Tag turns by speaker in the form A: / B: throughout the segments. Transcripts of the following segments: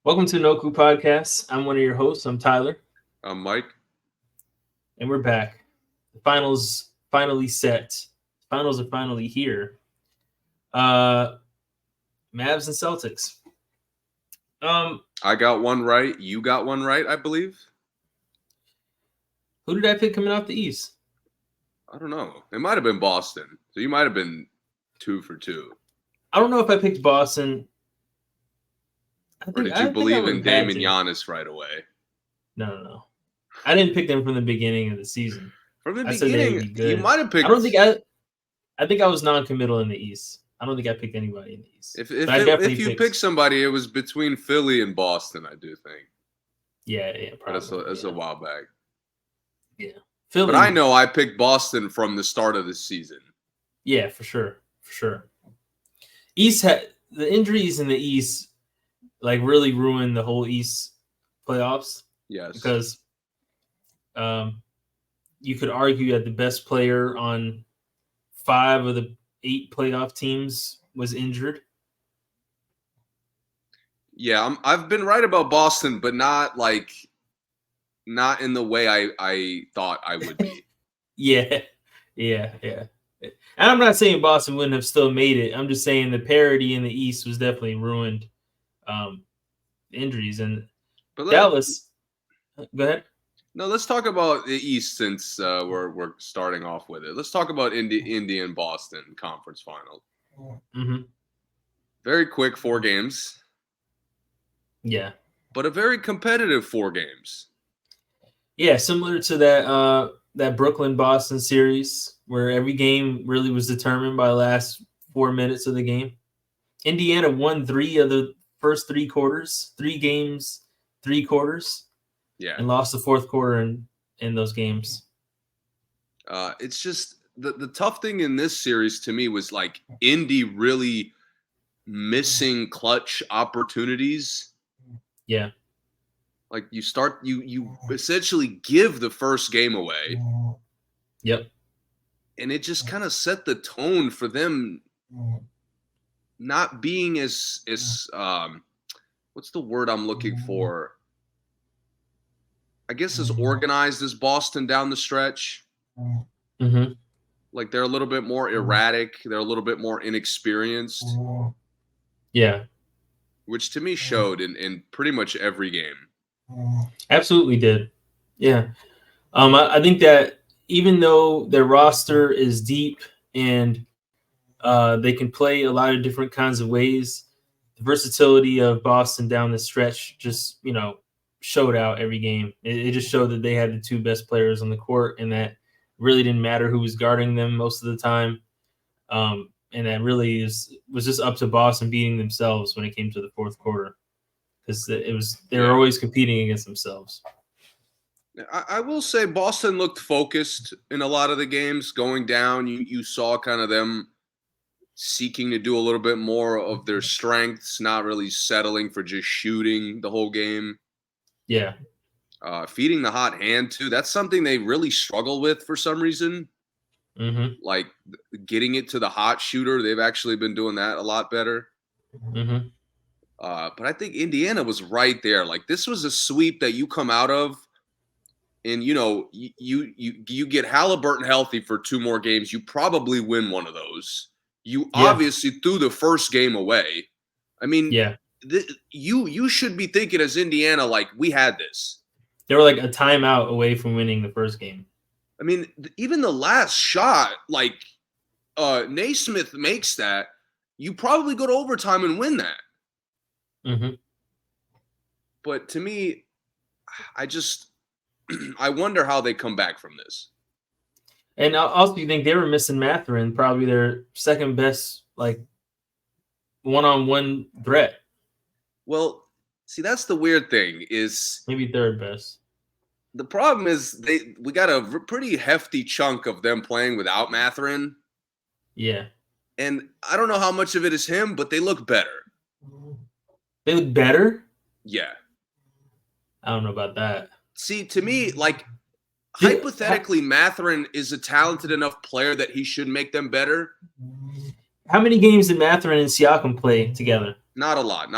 A: Welcome to No Coup Podcast. I'm one of your hosts. I'm Tyler,
B: I'm Mike.
A: and we're back. The finals finally set. Finals are finally here. Mavs and Celtics.
B: I got one right. You got one right, I believe.
A: Who did I pick coming off the East?
B: I don't know. It might have been Boston. So you might have been 2 for 2.
A: I don't know if I picked Boston.
B: Or did you believe in Dame and
A: to.
B: Giannis right away?
A: No. I didn't pick them from the beginning of the season.
B: From the beginning, you might have picked.
A: I don't think I think I was non-committal in the East. I don't think I picked anybody in the East.
B: If you picked somebody, it was between Philly and Boston, I do think.
A: Yeah, probably.
B: That's a while back.
A: Yeah. Philly,
B: but I know I picked Boston from the start of the season.
A: Yeah, for sure. East had the injuries in the East really ruined the whole East playoffs.
B: Yes.
A: Because you could argue that the best player on 5 of the 8 playoff teams was injured.
B: Yeah, I've been right about Boston, but not in the way I thought I would be.
A: Yeah. And I'm not saying Boston wouldn't have still made it. I'm just saying the parity in the East was definitely ruined. Injuries and Dallas. Go ahead.
B: No, let's talk about the East since we're starting off with it. Let's talk about Indy and Boston conference final.
A: Mm-hmm.
B: Very quick 4 games.
A: Yeah,
B: but a very competitive 4 games.
A: Yeah, similar to that Brooklyn-Boston series where every game really was determined by the last 4 minutes of the game. Indiana won 3 of the first 3 quarters, 3 games, 3 quarters.
B: Yeah.
A: And lost the 4th quarter in those games.
B: It's just the tough thing in this series to me was Indy really missing clutch opportunities.
A: Yeah.
B: You essentially give the first game away.
A: Yep.
B: And it just kind of set the tone for them not being as what's the word I'm looking for? I guess as organized as Boston down the stretch.
A: Mm-hmm.
B: They're a little bit more erratic. They're a little bit more inexperienced.
A: Yeah.
B: Which to me showed in pretty much every game.
A: Absolutely did. Yeah. I think that even though their roster is deep and they can play a lot of different kinds of ways, the versatility of Boston down the stretch just, showed out every game. It just showed that they had the 2 best players on the court and that really didn't matter who was guarding them most of the time. And that really was just up to Boston beating themselves when it came to the 4th quarter because they were always competing against themselves.
B: I will say Boston looked focused in a lot of the games going down. You saw kind of them seeking to do a little bit more of their strengths, not really settling for just shooting the whole game.
A: Yeah.
B: Feeding the hot hand too. That's something they really struggle with for some reason.
A: Mm-hmm.
B: Getting it to the hot shooter. They've actually been doing that a lot better.
A: Mm-hmm.
B: But I think Indiana was right there. This was a sweep that you come out of and, you get Halliburton healthy for 2 more games. You probably win one of those. You obviously threw the first game away. I mean, you should be thinking as Indiana, we had this.
A: They were a timeout away from winning the first game.
B: I mean, even the last shot, Naismith makes that, you probably go to overtime and win that.
A: Mm-hmm.
B: But to me, I wonder how they come back from this.
A: And also, you think they were missing Mathurin, probably their second best, one-on-one threat.
B: Well, see, that's the weird thing is
A: maybe third best.
B: The problem is we got a pretty hefty chunk of them playing without Mathurin.
A: Yeah.
B: And I don't know how much of it is him, but they look better.
A: They look better?
B: Yeah.
A: I don't know about that.
B: See, to me, hypothetically, Mathurin is a talented enough player that he should make them better.
A: How many games did Mathurin and Siakam play together?
B: Not a lot.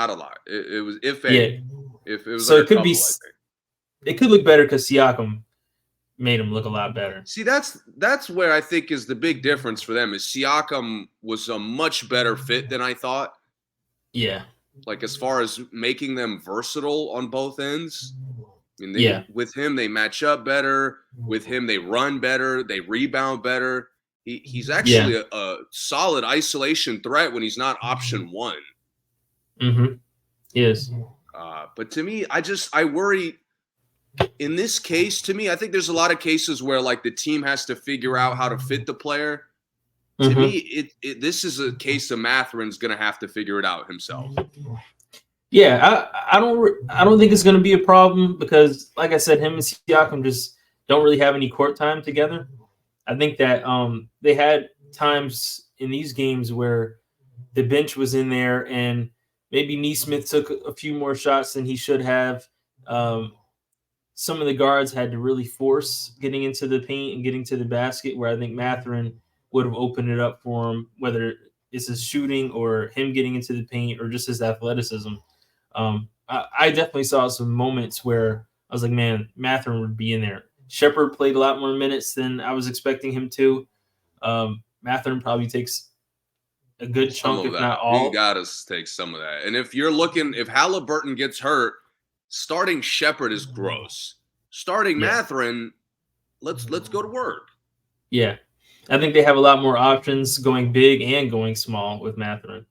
B: It was if
A: Yeah.
B: any, if it was
A: So
B: like a
A: it could be,
B: couple, I think.
A: it could look better because Siakam made him look a lot better.
B: See, that's where I think is the big difference for them. Is Siakam was a much better fit than I thought.
A: Yeah.
B: Like as far as making them versatile on both ends. I mean,
A: Yeah.
B: with him they match up better. With him they run better. They rebound better. He's actually
A: Yeah.
B: a solid isolation threat when he's not option one.
A: Mm-hmm. Yes.
B: But to me, I worry. In this case, to me, I think there's a lot of cases where like the team has to figure out how to fit the player. To
A: Mm-hmm.
B: me, this is a case of Matherin's going to have to figure it out himself.
A: Yeah, I don't think it's going to be a problem because, like I said, him and Siakam just don't really have any court time together. I think that they had times in these games where the bench was in there and maybe Neesmith took a few more shots than he should have. Some of the guards had to really force getting into the paint and getting to the basket, where I think Matherin would have opened it up for him, whether it's his shooting or him getting into the paint or just his athleticism. I definitely saw some moments where I was like, man, Matherin would be in there. Shepherd played a lot more minutes than I was expecting him to. Matherin probably takes a good
B: Some
A: chunk,
B: of
A: if not
B: that. He
A: all.
B: got to take some of that. And if you're looking, if Halliburton gets hurt, starting Shepherd is gross. Starting
A: Yeah.
B: Matherin, let's go to work.
A: Yeah. I think they have a lot more options going big and going small with Matherin.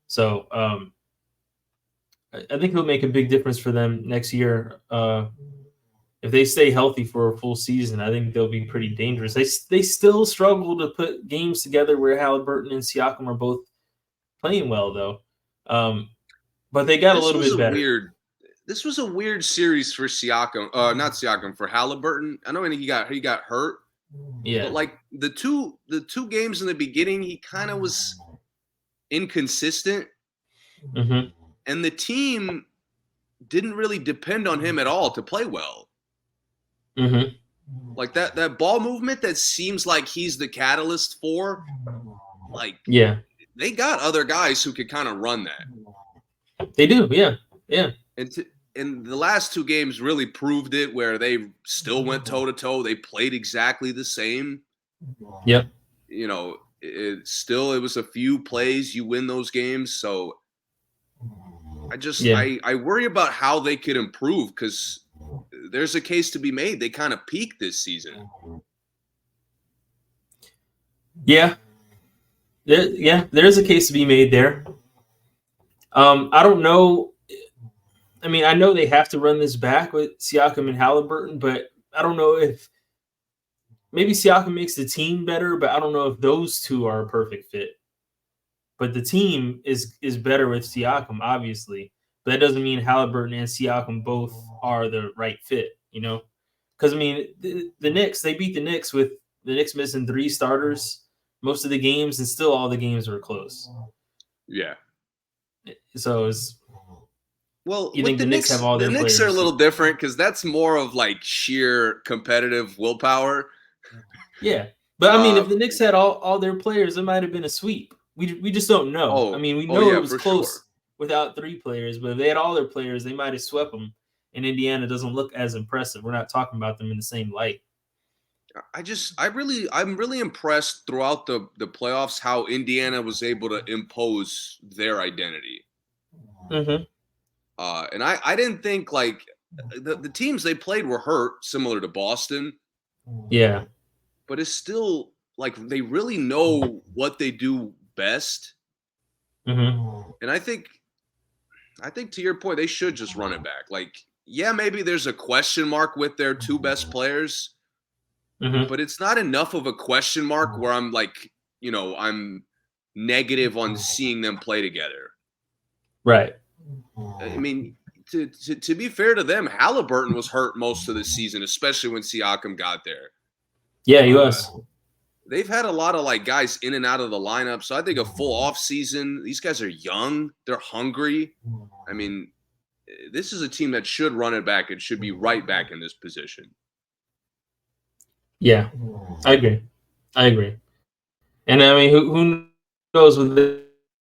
A: So I think it'll make a big difference for them next year. If they stay healthy for a full season, I think they'll be pretty dangerous. They still struggle to put games together where Halliburton and Siakam are both playing well, though. But they got a little bit better.
B: This was a weird series for Siakam. Not Siakam, for Halliburton. I know he got hurt.
A: Yeah.
B: But like the two games in the beginning, he kind of was inconsistent.
A: Mm-hmm.
B: And the team didn't really depend on him at all to play well.
A: Mm-hmm.
B: Like that ball movement that seems like he's the catalyst for, like,
A: yeah,
B: they got other guys who could kind of run that.
A: They do, yeah.
B: And the last two games really proved it, where they still went toe to toe. They played exactly the same.
A: Yep.
B: You know, it was a few plays, you win those games. So I worry about how they could improve, because there's a case to be made. They kind of peaked this season.
A: Yeah. There's a case to be made there. I don't know. I mean, I know they have to run this back with Siakam and Halliburton, but I don't know if maybe Siakam makes the team better, but I don't know if those two are a perfect fit. But the team is better with Siakam, obviously. But that doesn't mean Halliburton and Siakam both are the right fit, you know? Because, I mean, the Knicks, they beat the Knicks with the Knicks missing 3 starters most of the games, and still all the games were close.
B: Yeah.
A: So it's...
B: Well,
A: you think the Knicks have all their players?
B: The Knicks are a little different because that's more of like sheer competitive willpower.
A: Yeah. But, I mean, if the Knicks had all their players, it might have been a sweep. We just don't know. I mean, we know it was close without 3 players, but if they had all their players, they might have swept them. And Indiana doesn't look as impressive. We're not talking about them in the same light.
B: I'm really impressed throughout the playoffs how Indiana was able to impose their identity.
A: Mm-hmm.
B: And I didn't think, like, the teams they played were hurt, similar to Boston.
A: Yeah.
B: But it's still, like, they really know what they do best.
A: Mm-hmm.
B: And I think to your point, they should just run it back. Like, yeah, maybe there's a question mark with their 2 best players.
A: Mm-hmm.
B: But it's not enough of a question mark where I'm like, you know, I'm negative on seeing them play together.
A: Right.
B: I mean, to be fair to them, Halliburton was hurt most of the season, especially when Siakam got there.
A: Yeah, he was.
B: They've had a lot of like guys in and out of the lineup, so I think a full off season. These guys are young, they're hungry. I mean, this is a team that should run it back. It should be right back in this position.
A: Yeah, I agree. And I mean, who knows what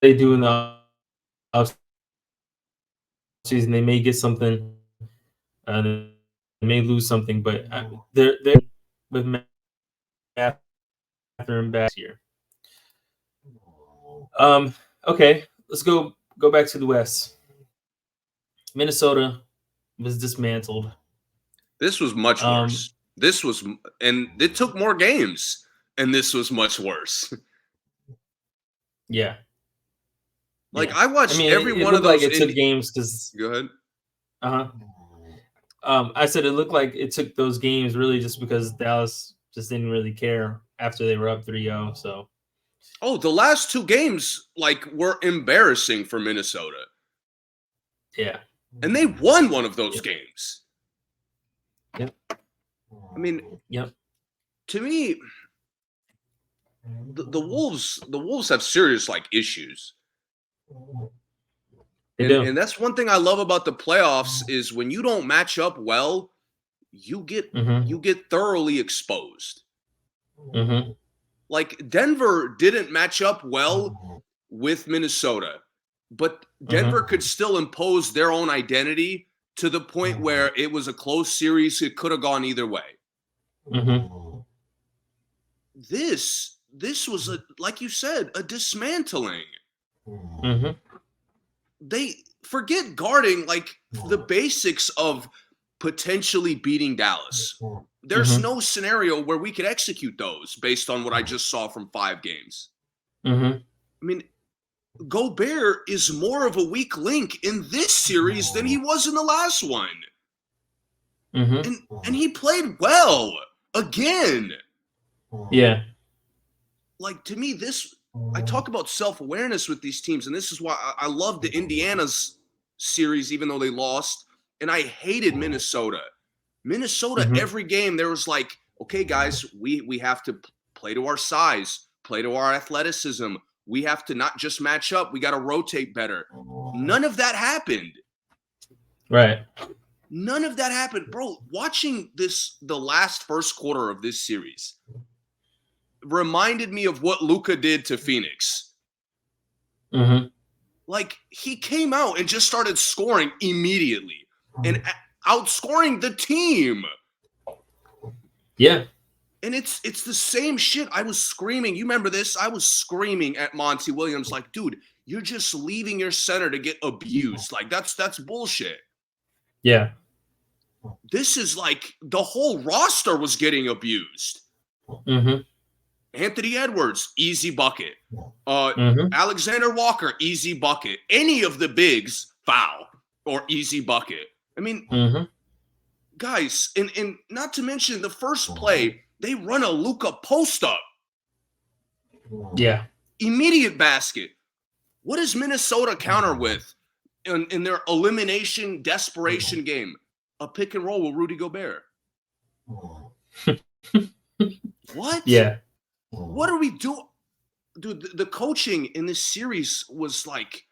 A: they do in the offseason? season. They may get something. They may lose something, but they're with Mathurin back here. Okay, let's go back to the West. Minnesota was dismantled.
B: This was much worse. And it took more games, and this was much worse.
A: Yeah.
B: Like, I watched every one of those.
A: Like it took games because.
B: Go ahead.
A: I said it looked like it took those games really just because Dallas just didn't really care after they were up 3-0. So.
B: Oh, the last two games were embarrassing for Minnesota.
A: Yeah.
B: And they won one of those games.
A: Yep.
B: I mean,
A: yep.
B: To me, the Wolves have serious issues.
A: They do.
B: And that's one thing I love about the playoffs is when you don't match up well, you get thoroughly exposed.
A: Mm-hmm.
B: Like Denver didn't match up well with Minnesota, but Denver could still impose their own identity to the point where it was a close series. It could have gone either way.
A: Mm-hmm.
B: This was, like you said, a dismantling.
A: Mm-hmm.
B: They forget guarding the basics of potentially beating Dallas. There's no scenario where we could execute those based on what I just saw from 5 games.
A: Mm-hmm.
B: I mean, Gobert is more of a weak link in this series than he was in the last one.
A: Mm-hmm.
B: And he played well again.
A: Yeah.
B: To me, I talk about self-awareness with these teams, and this is why I love the Indiana's series, even though they lost, and I hated Minnesota. Minnesota, every game, there was okay, guys, we have to play to our size, play to our athleticism. We have to not just match up. We got to rotate better. None of that happened.
A: Right.
B: None of that happened. Bro, watching the last first quarter of this series reminded me of what Luka did to Phoenix.
A: Mm-hmm.
B: He came out and just started scoring immediately and outscoring the team.
A: Yeah. And
B: it's the same shit. I was screaming. You remember this? I was screaming at Monty Williams dude, you're just leaving your center to get abused. That's bullshit.
A: Yeah.
B: This is the whole roster was getting abused.
A: Mm-hmm.
B: Anthony Edwards, easy bucket. Alexander Walker, easy bucket. Any of the bigs, foul or easy bucket. I mean, guys, and not to mention the first play, they run a Luka post up.
A: Yeah.
B: Immediate basket. What does Minnesota counter with in their elimination desperation game? A pick and roll with Rudy Gobert. What?
A: Yeah.
B: What are we doing? Dude, the coaching in this series was like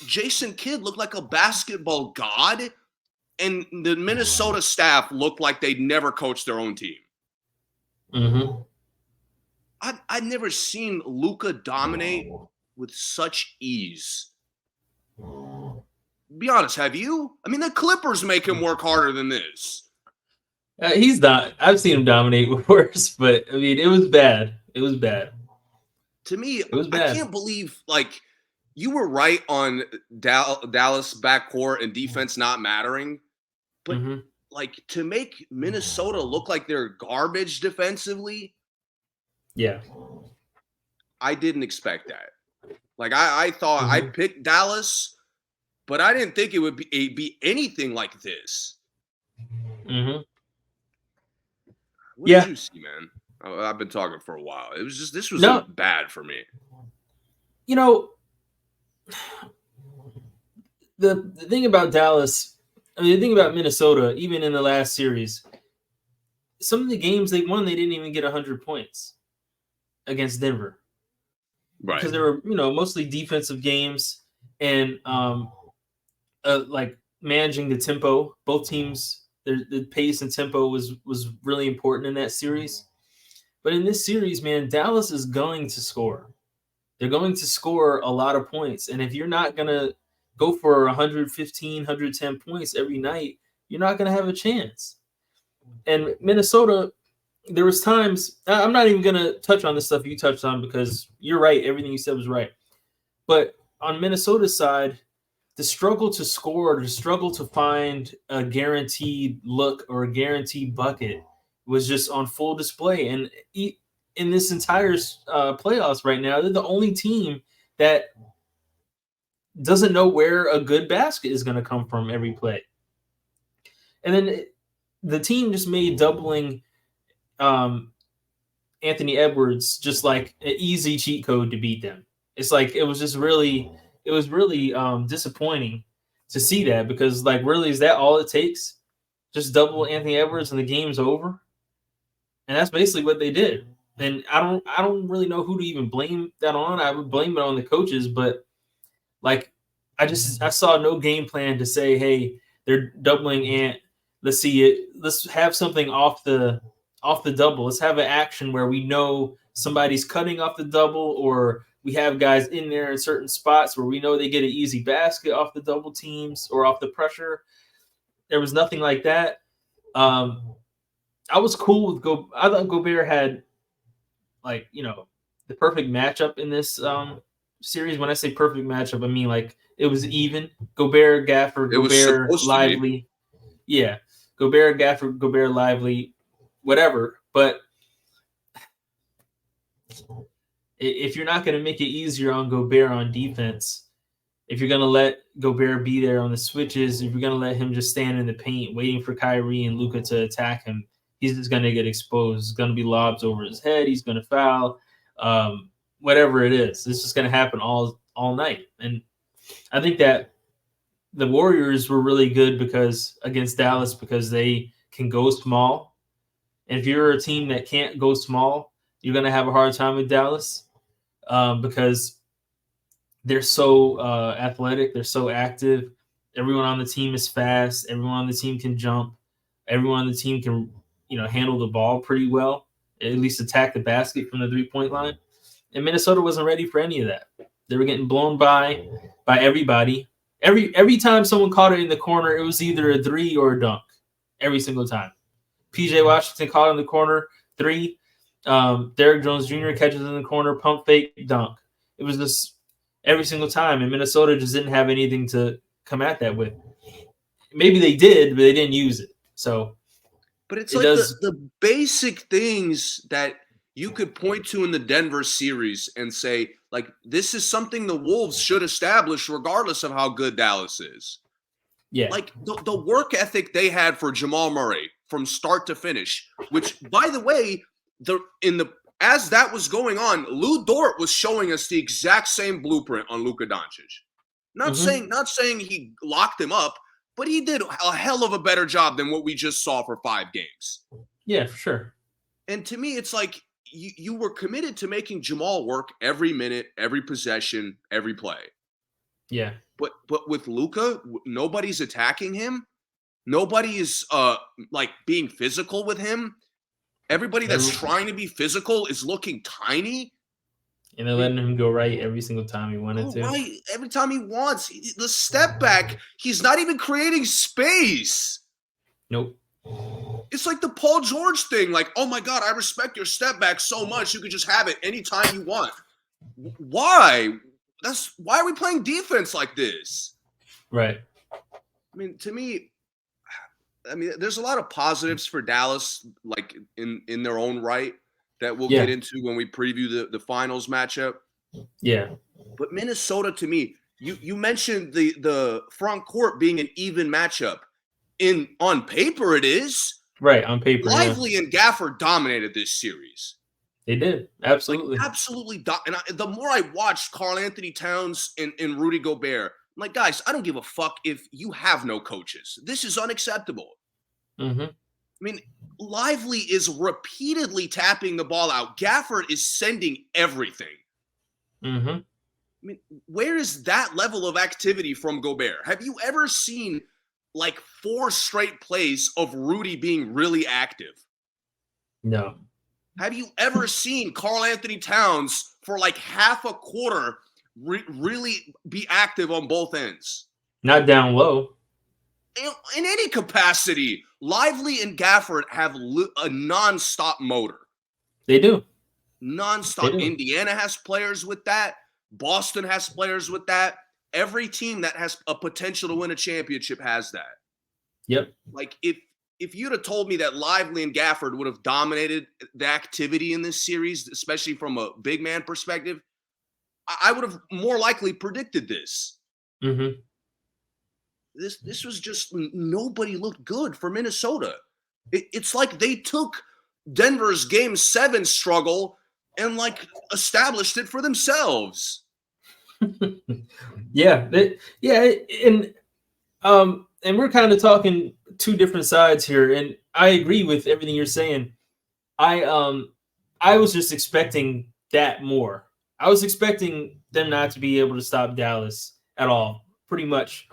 B: Jason Kidd looked like a basketball god, and the Minnesota staff looked like they'd never coached their own team.
A: Mm-hmm.
B: I'd never seen Luka dominate with such ease. Be honest, have you? I mean, the Clippers make him work harder than this.
A: He's not. I've seen him dominate with worse, but I mean, it was bad. It was bad.
B: To me,
A: it was bad.
B: I can't believe you were right on Dallas backcourt and defense not mattering, but to make Minnesota look like they're garbage defensively.
A: Yeah,
B: I didn't expect that. I thought I picked Dallas, but I didn't think it would be anything like this. What did you see, man? I've been talking for a while. It was just this was bad for me.
A: You know, the thing about Dallas, I mean, the thing about Minnesota, even in the last series, some of the games they won, they didn't even get 100 points against Denver,
B: right?
A: Because they were, mostly defensive games and managing the tempo. Both teams. The pace and tempo was really important in that series. But in this series, man, Dallas is going to score. They're going to score a lot of points. And if you're not going to go for 115, 110 points every night, you're not going to have a chance. And Minnesota, there was times, I'm not even going to touch on the stuff you touched on because you're right. Everything you said was right. But on Minnesota's side, the struggle to score, the struggle to find a guaranteed look or a guaranteed bucket was just on full display. And in this entire playoffs right now, they're the only team that doesn't know where a good basket is going to come from every play. And then the team just made doubling Anthony Edwards just like an easy cheat code to beat them. It's like it was really disappointing to see that because like really is that all it takes? Just double Anthony Edwards and the game's over. And that's basically what they did. And I don't really know who to even blame that on. I would blame it on the coaches, but like I saw no game plan to say, hey, they're doubling Ant. Let's see it. Let's have something off the double. Let's have an action where we know somebody's cutting off the double, or we have guys in there in certain spots where we know they get an easy basket off the double teams or off the pressure. There was nothing like that. I was cool with I thought Gobert had like, the perfect matchup in this series. When I say perfect matchup, I mean like it was even. Gobert, Gafford, Gobert, Lively. Yeah. Gobert, Gafford, Gobert, Lively, whatever. But if you're not going to make it easier on Gobert on defense, if you're going to let Gobert be there on the switches, if you're going to let him just stand in the paint waiting for Kyrie and Luka to attack him, he's just going to get exposed. It's going to be lobs over his head. He's going to foul. Whatever it is, it's just going to happen all night. And I think that the Warriors were really good against Dallas because they can go small. And if you're a team that can't go small, you're going to have a hard time with Dallas because they're so athletic. They're so active. Everyone on the team is fast. Everyone on the team can jump. Everyone on the team can, handle the ball pretty well, at least attack the basket from the 3-point line. And Minnesota wasn't ready for any of that. They were getting blown by everybody. Every time someone caught it in the corner, it was either a three or a dunk. Every single time. PJ Washington caught it in the corner, 3. Derrick Jones Jr. catches in the corner, pump fake, dunk. It was just every single time, and Minnesota just didn't have anything to come at that with. Maybe they did, but they didn't use it. So,
B: but it's like the basic things that you could point to in the Denver series and say, like, this is something the Wolves should establish regardless of how good Dallas is.
A: Yeah.
B: Like the work ethic they had for Jamal Murray from start to finish, which, by the way, as that was going on, Lou Dort was showing us the exact same blueprint on Luka Doncic. Not saying he locked him up, but he did a hell of a better job than what we just saw for 5 games.
A: Yeah, for sure.
B: And to me, it's like you were committed to making Jamal work every minute, every possession, every play.
A: Yeah.
B: But with Luka, nobody's attacking him. Nobody is like being physical with him. Everybody that's trying to be physical is looking tiny.
A: And they're letting him go right every single time he wanted to.
B: Right, every time he wants. The step back, he's not even creating space.
A: Nope.
B: It's like the Paul George thing. Like, oh my God, I respect your step back so much. You could just have it anytime you want. Why? Why are we playing defense like this?
A: Right.
B: I mean, to me, there's a lot of positives for Dallas, like in their own right, that we'll get into when we preview the finals matchup.
A: Yeah.
B: But Minnesota, to me, you mentioned the front court being an even matchup. On paper, it is.
A: Right, on paper.
B: Lively and Gafford dominated this series.
A: They did. Absolutely.
B: Like, absolutely. And the more I watched Karl Anthony Towns and Rudy Gobert, I'm like, guys, I don't give a fuck if you have no coaches. This is unacceptable.
A: Mm-hmm.
B: I mean, Lively is repeatedly tapping the ball out. Gafford is sending everything.
A: Mm-hmm.
B: I mean, where is that level of activity from Gobert? Have you ever seen like 4 straight plays of Rudy being really active?
A: No.
B: Have you ever seen Karl Anthony Towns for like half a quarter really be active on both ends.
A: Not down low.
B: In any capacity, Lively and Gafford have a nonstop motor.
A: They do.
B: Nonstop. Indiana has players with that. Boston has players with that. Every team that has a potential to win a championship has that.
A: Yep.
B: Like if you'd have told me that Lively and Gafford would have dominated the activity in this series, especially from a big man perspective, I would have more likely predicted this.
A: Mm-hmm.
B: This was just, nobody looked good for Minnesota. It's like they took Denver's Game 7 struggle and like established it for themselves.
A: Yeah, and we're kind of talking two different sides here, and I agree with everything you're saying. I was just expecting that more. I was expecting them not to be able to stop Dallas at all, pretty much.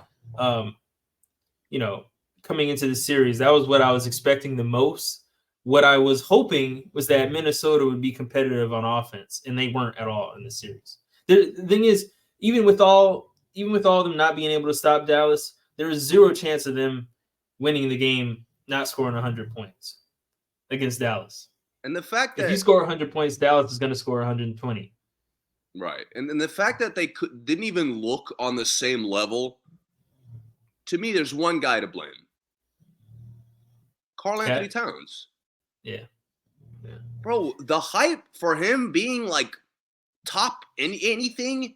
A: Coming into the series, that was what I was expecting the most. What I was hoping was that Minnesota would be competitive on offense, and they weren't at all in the series. The thing is, even with all of them not being able to stop Dallas, there is zero chance of them winning the game not scoring 100 points against Dallas.
B: And the fact that
A: if you score 100 points, Dallas is going to score 120.
B: Right. And the fact that they didn't even look on the same level, to me, there's one guy to blame. Karl Anthony Towns.
A: Yeah.
B: Bro, the hype for him being like top anything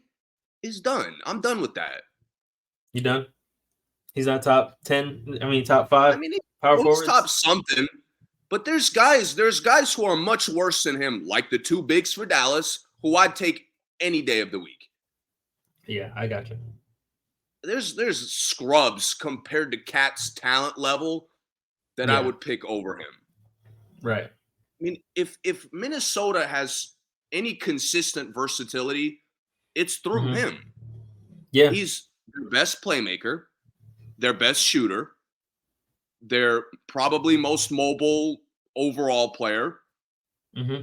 B: is done. I'm done with that.
A: You done? He's not top 10. I mean, top 5.
B: I mean,
A: power forwards.
B: Top something. But there's guys who are much worse than him, like the two bigs for Dallas, who I'd take any day of the week.
A: Yeah, I got you.
B: There's scrubs compared to Cat's talent level that I would pick over him.
A: Right.
B: I mean, if Minnesota has any consistent versatility, it's through him.
A: Yeah.
B: He's their best playmaker, their best shooter, their probably most mobile overall player.
A: Mm-hmm.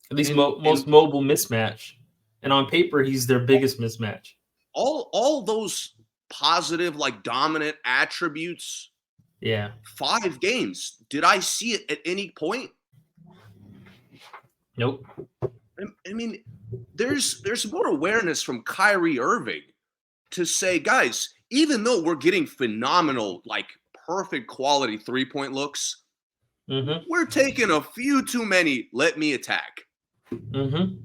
A: At least most mobile mismatch. And on paper, he's their biggest mismatch.
B: All those positive, like dominant attributes.
A: Yeah.
B: 5 games. Did I see it at any point?
A: Nope.
B: I mean, there's more awareness from Kyrie Irving to say, guys, even though we're getting phenomenal, like perfect quality 3-point looks, we're taking a few too many. Let me attack.
A: Mm-hmm.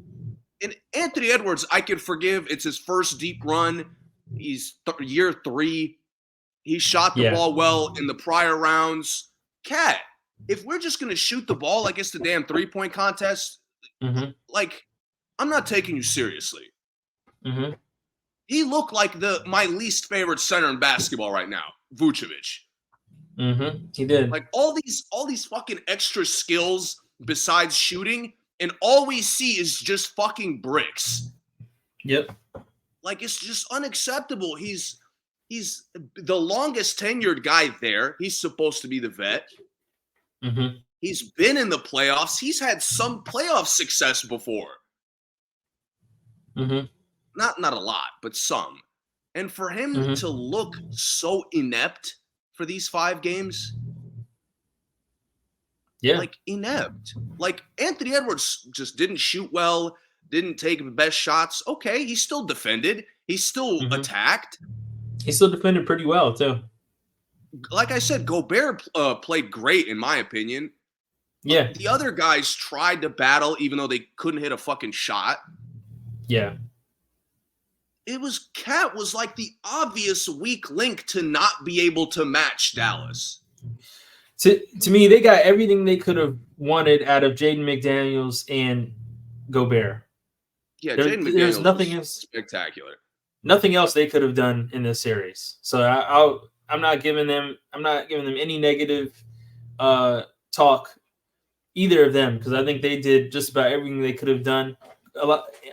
B: And Anthony Edwards, I could forgive. It's his first deep run. He's year 3. He shot the ball well in the prior rounds. Cat, if we're just going to shoot the ball like it's the damn 3-point contest, like, I'm not taking you seriously.
A: Mm-hmm.
B: He looked like my least favorite center in basketball right now, Vucevic.
A: Mm-hmm. He did.
B: Like all these fucking extra skills besides shooting, and all we see is just fucking bricks.
A: Yep.
B: Like, it's just unacceptable. He's the longest tenured guy there. He's supposed to be the vet.
A: Mm-hmm.
B: He's been in the playoffs. He's had some playoff success before.
A: Mm-hmm.
B: Not a lot, but some. And for him to look so inept for these 5 games, like inept. Like Anthony Edwards just didn't shoot well, didn't take the best shots. Okay, he still defended. He still attacked.
A: He still defended pretty well too.
B: Like I said, Gobert played great in my opinion.
A: Yeah.
B: The other guys tried to battle even though they couldn't hit a fucking shot.
A: Yeah.
B: Cat was like the obvious weak link to not be able to match Dallas.
A: To me, they got everything they could have wanted out of Jaden McDaniels and Gobert.
B: Yeah, Jaden McDaniels
A: there's nothing else
B: spectacular.
A: Nothing else they could have done in this series. So I'm not giving them any negative talk, either of them, because I think they did just about everything they could have done.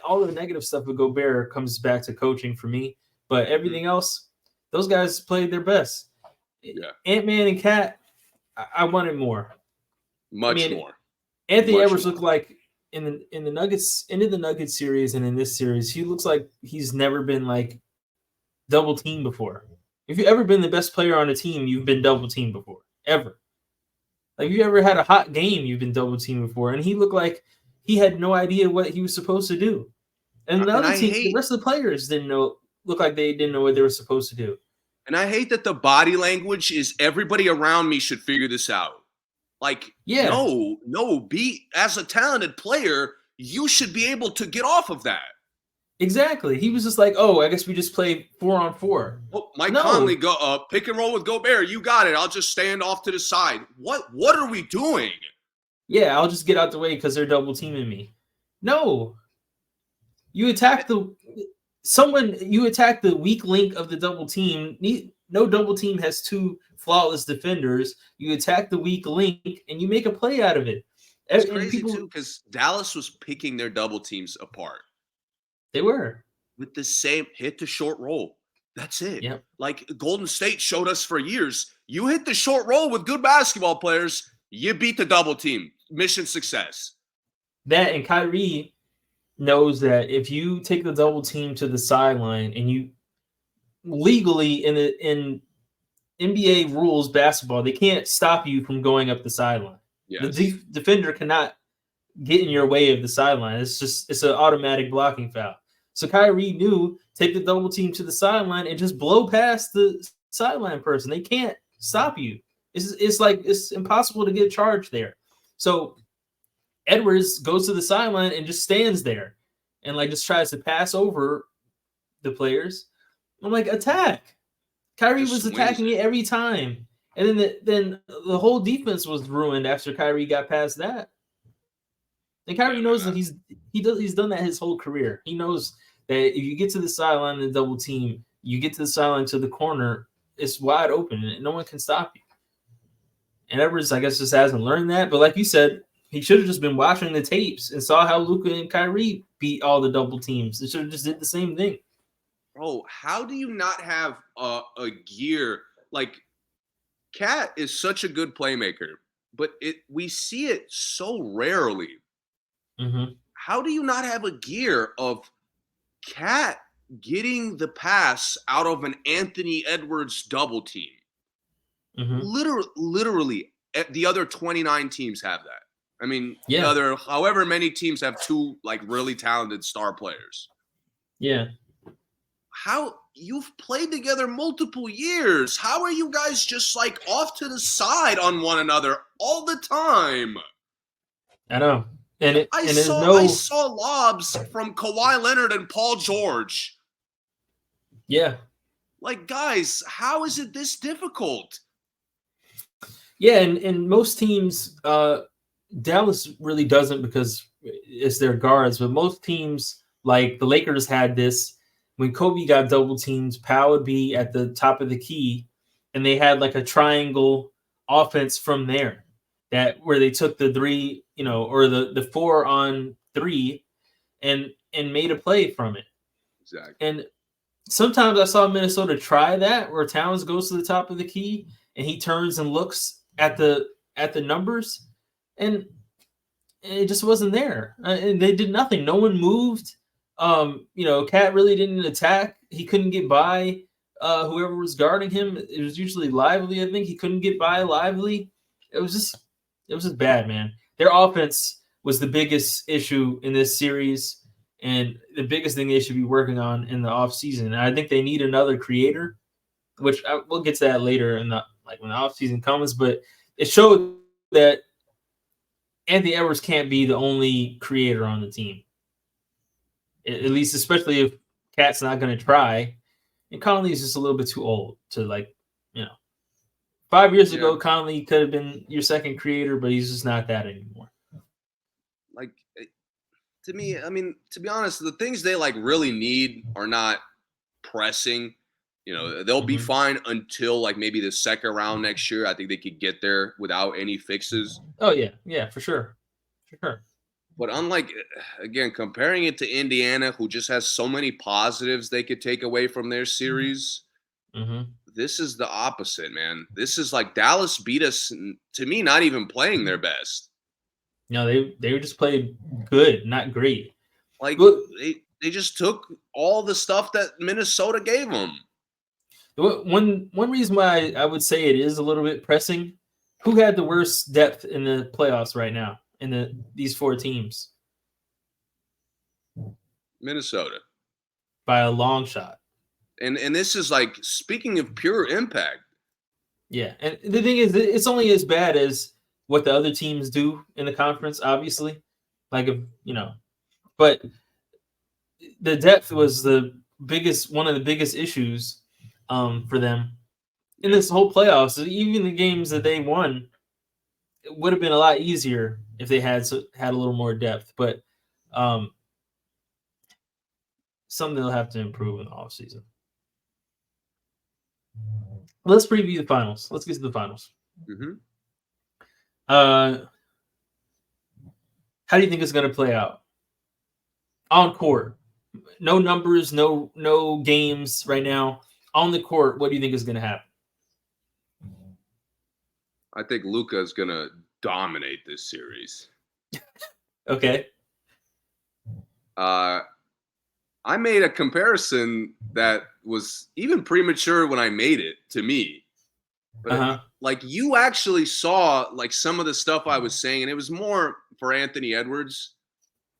A: All of the negative stuff with Gobert comes back to coaching for me, but everything else, those guys played their best.
B: Yeah.
A: Ant-Man and Cat, I wanted more.
B: Much more.
A: Anthony Edwards looked like in the Nuggets, into the Nuggets series and in this series, he looks like he's never been like double teamed before. If you've ever been the best player on a team, you've been double teamed before. Ever. Like, if you ever had a hot game, you've been double teamed before. And he looked like he had no idea what he was supposed to do. And the
B: And
A: other
B: I
A: team, the
B: hate
A: rest of the players look like they didn't know what they were supposed to do.
B: and I hate that the body language is everybody around me should figure this out. Like,
A: Yeah,
B: no, be as a talented player, you should be able to get off of that.
A: exactly. He was just like, oh, I guess we just play 4-on-4.
B: Oh, Mike
A: No.
B: Conley, go pick and roll with Gobert. You got it. I'll just stand off to the side. What are we doing?
A: Yeah, I'll just get out the way because they're double teaming me. No. You attack the weak link of the double team. No double team has two flawless defenders. You attack the weak link and you make a play out of it.
B: It's crazy too, because Dallas was picking their double teams apart.
A: They were.
B: With the same hit the short roll. That's it.
A: Yep.
B: Like Golden State showed us for years. You hit the short roll with good basketball players, you beat the double team. Mission success.
A: That, and Kyrie knows that if you take the double team to the sideline and you legally in NBA rules basketball, they can't stop you from going up the sideline.
B: Yes.
A: The defender cannot get in your way of the sideline. It's an automatic blocking foul. So Kyrie knew, take the double team to the sideline and just blow past the sideline person. They can't stop you. It's impossible to get charged there. So Edwards goes to the sideline and just stands there and like just tries to pass over the players. I'm like, attack. Kyrie was attacking it every time. And then the whole defense was ruined after Kyrie got past that. And Kyrie knows that he's done that his whole career. He knows that if you get to the sideline in the double team, you get to the sideline to the corner, it's wide open and no one can stop you. And Edwards, I guess, just hasn't learned that. But like you said, he should have just been watching the tapes and saw how Luka and Kyrie beat all the double teams. They should have just did the same thing.
B: Bro, how do you not have a gear? Like, Cat is such a good playmaker, but we see it so rarely.
A: Mm-hmm.
B: How do you not have a gear of Cat getting the pass out of an Anthony Edwards double team?
A: Mm-hmm.
B: Literally, the other 29 teams have that. I mean,
A: Yeah.
B: the other however many teams have two like really talented star players.
A: Yeah.
B: How you've played together multiple years? How are you guys just like off to the side on one another all the time?
A: I know. And
B: I saw lobs from Kawhi Leonard and Paul George.
A: Yeah.
B: Like, guys, how is it this difficult?
A: Yeah, and most teams, Dallas really doesn't because it's their guards, but most teams, like the Lakers had this, when Kobe got double teamed, Powell would be at the top of the key, and they had like a triangle offense from there, that where they took the three, or the 4-on-3 and made a play from it.
B: Exactly.
A: And sometimes I saw Minnesota try that, where Towns goes to the top of the key and he turns and looks at the numbers, and it just wasn't there. And they did nothing. No one moved. Cat really didn't attack. He couldn't get by whoever was guarding him. It was usually Lively, I think. He couldn't get by Lively. It was just bad, man. Their offense was the biggest issue in this series, and the biggest thing they should be working on in the offseason. And I think they need another creator, which we'll get to that later when the offseason comes. But it showed that Anthony Edwards can't be the only creator on the team. At least, especially if Cat's not going to try. And Conley is just a little bit too old to 5 years ago, Conley could have been your second creator, but he's just not that anymore.
B: Like, to me, I mean, to be honest, the things they really need are not pressing. They'll be fine until maybe the second round next year. I think they could get there without any fixes.
A: Oh yeah, for sure.
B: But again, comparing it to Indiana, who just has so many positives they could take away from their series, this is the opposite, man. This is Dallas beat us, to me, not even playing their best.
A: No, they just played good, not great.
B: Like
A: But
B: they just took all the stuff that Minnesota gave them.
A: one reason why I would say it is a little bit pressing. Who had the worst depth in the playoffs right now in these four teams
B: Minnesota.
A: by a long shot?
B: And this is like, speaking of pure impact.
A: Yeah, and the thing is, it's only as bad as what the other teams do in the conference. Obviously, like if but the depth was one of the biggest issues for them in this whole playoffs. Even the games that they won, it would have been a lot easier if they had a little more depth. But um, something they'll have to improve in the offseason. Let's preview the finals. Let's get to the finals.
B: Mm-hmm.
A: How do you think it's going to play out on court? No numbers, no games right now. On the court, what do you think is going to happen?
B: I think Luka is going to dominate this series.
A: Okay.
B: I made a comparison that was even premature when I made it, to me. But like, you actually saw like some of the stuff I was saying, and it was more for Anthony Edwards.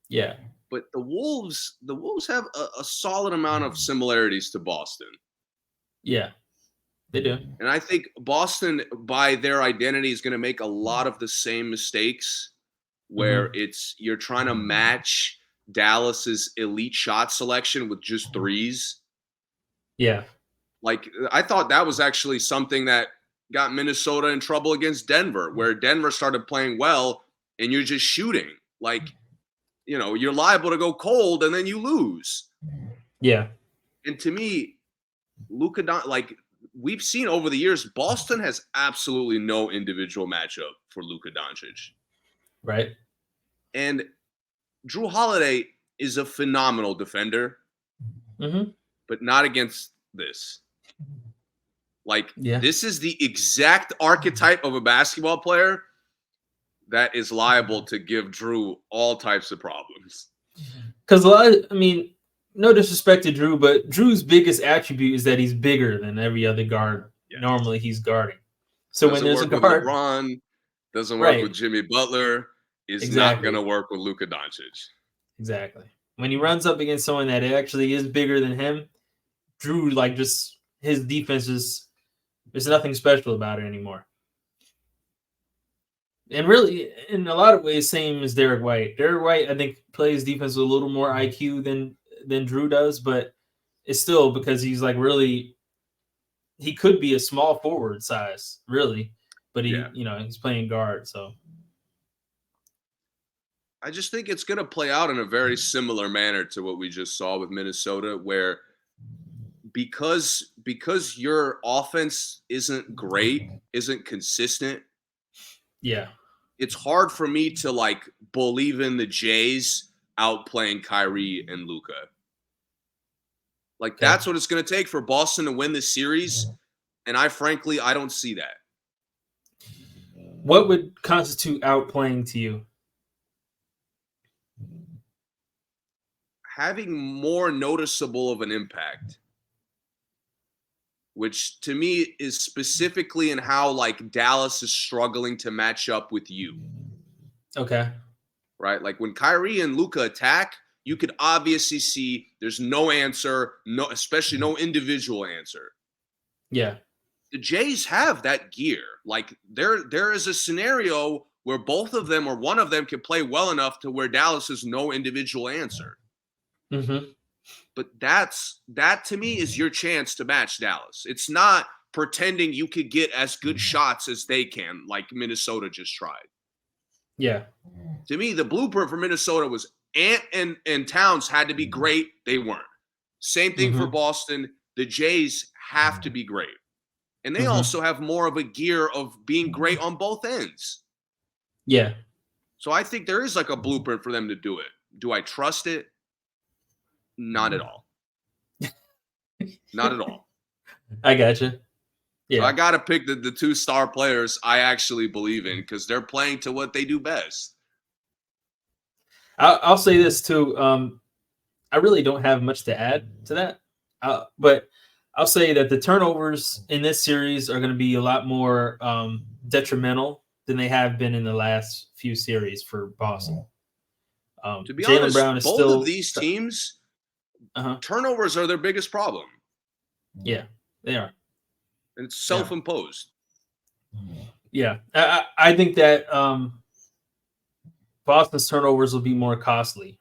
A: Yeah.
B: But the Wolves have a solid amount of similarities to Boston.
A: Yeah, they do.
B: And I think Boston, by their identity, is going to make a lot of the same mistakes where you're trying to match Dallas's elite shot selection with just threes.
A: Yeah.
B: Like, I thought that was actually something that got Minnesota in trouble against Denver, where Denver started playing well and you're just shooting. Like, you're liable to go cold and then you lose.
A: Yeah.
B: And to me, Luka, like we've seen over the years, Boston has absolutely no individual matchup for Luka Doncic.
A: Right.
B: And Drew Holiday is a phenomenal defender, but not against this. Like, this is the exact archetype of a basketball player that is liable to give Drew all types of problems.
A: Because no disrespect to Drew, but Drew's biggest attribute is that he's bigger than every other guard normally he's guarding. So when there's a guard,
B: with LeBron, doesn't work with Jimmy Butler, is not going to work with Luka Doncic.
A: Exactly. When he runs up against someone that actually is bigger than him, Drew, like, just his defense there's nothing special about it anymore. And really, in a lot of ways, same as Derek White. Derek White, I think, plays defense with a little more IQ than Drew does, but it's still because he's like really, he could be a small forward size, really, but he's playing guard. So
B: I just think it's going to play out in a very similar manner to what we just saw with Minnesota, where because your offense isn't great, isn't consistent.
A: Yeah.
B: It's hard for me to like believe in the Jays outplaying Kyrie and Luka. Like, that's what it's going to take for Boston to win this series. And I don't see that.
A: What would constitute outplaying to you?
B: Having more noticeable of an impact, which to me is specifically in how like Dallas is struggling to match up with you.
A: Okay.
B: Right? Like, when Kyrie and Luka attack, you could obviously see there's no answer, especially no individual answer.
A: Yeah.
B: The Jays have that gear. Like, there is a scenario where both of them or one of them can play well enough to where Dallas has no individual answer. But that to me is your chance to match Dallas. It's not pretending you could get as good shots as they can, like Minnesota just tried.
A: Yeah.
B: To me, the blueprint for Minnesota was Ant and Towns had to be great. They weren't. Same thing for Boston. The Jays have to be great. And they also have more of a gear of being great on both ends.
A: Yeah.
B: So I think there is like a blueprint for them to do it. Do I trust it? Not at all. Not at all.
A: I gotcha. Yeah.
B: So I got to pick the two star players I actually believe in because they're playing to what they do best.
A: I'll say this too. I really don't have much to add to that, but I'll say that the turnovers in this series are going to be a lot more detrimental than they have been in the last few series for Boston.
B: To be
A: Jalen
B: honest,
A: Brown is
B: both of
A: still,
B: these teams,
A: uh-huh.
B: turnovers are their biggest problem.
A: Yeah, they are.
B: And it's self-imposed.
A: Yeah, I think that Boston's turnovers will be more costly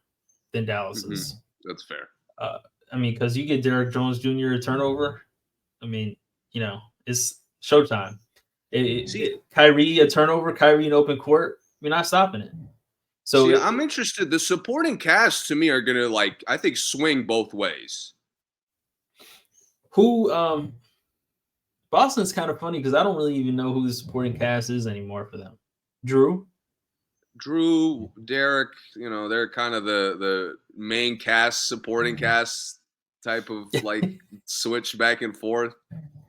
A: than Dallas's.
B: That's fair.
A: I mean, because you get Derrick Jones Jr. a turnover, I mean, it's showtime. Kyrie a turnover, Kyrie in open court, we're not stopping it. So
B: I'm interested. The supporting cast to me are gonna I think swing both ways.
A: Who Boston's kind of funny because I don't really even know who the supporting cast is anymore for them. Drew,
B: Derek, they're kind of the main cast, supporting cast type of switch back and forth.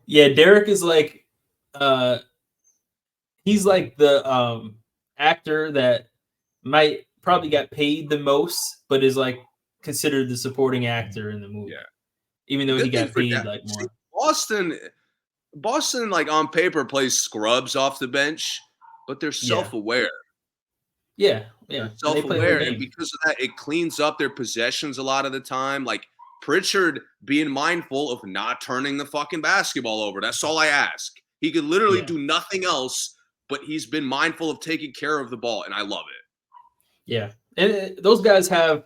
A: Yeah, Derek is he's like the actor that might probably got paid the most, but is considered the supporting actor in the movie. Yeah. Even though he got paid more.
B: See, Boston, on paper plays scrubs off the bench, but they're self-aware.
A: Yeah.
B: They're self-aware, and because of that, it cleans up their possessions a lot of the time. Pritchard being mindful of not turning the fucking basketball over. That's all I ask. He could literally do nothing else, but he's been mindful of taking care of the ball, and I love it.
A: Yeah, and those guys have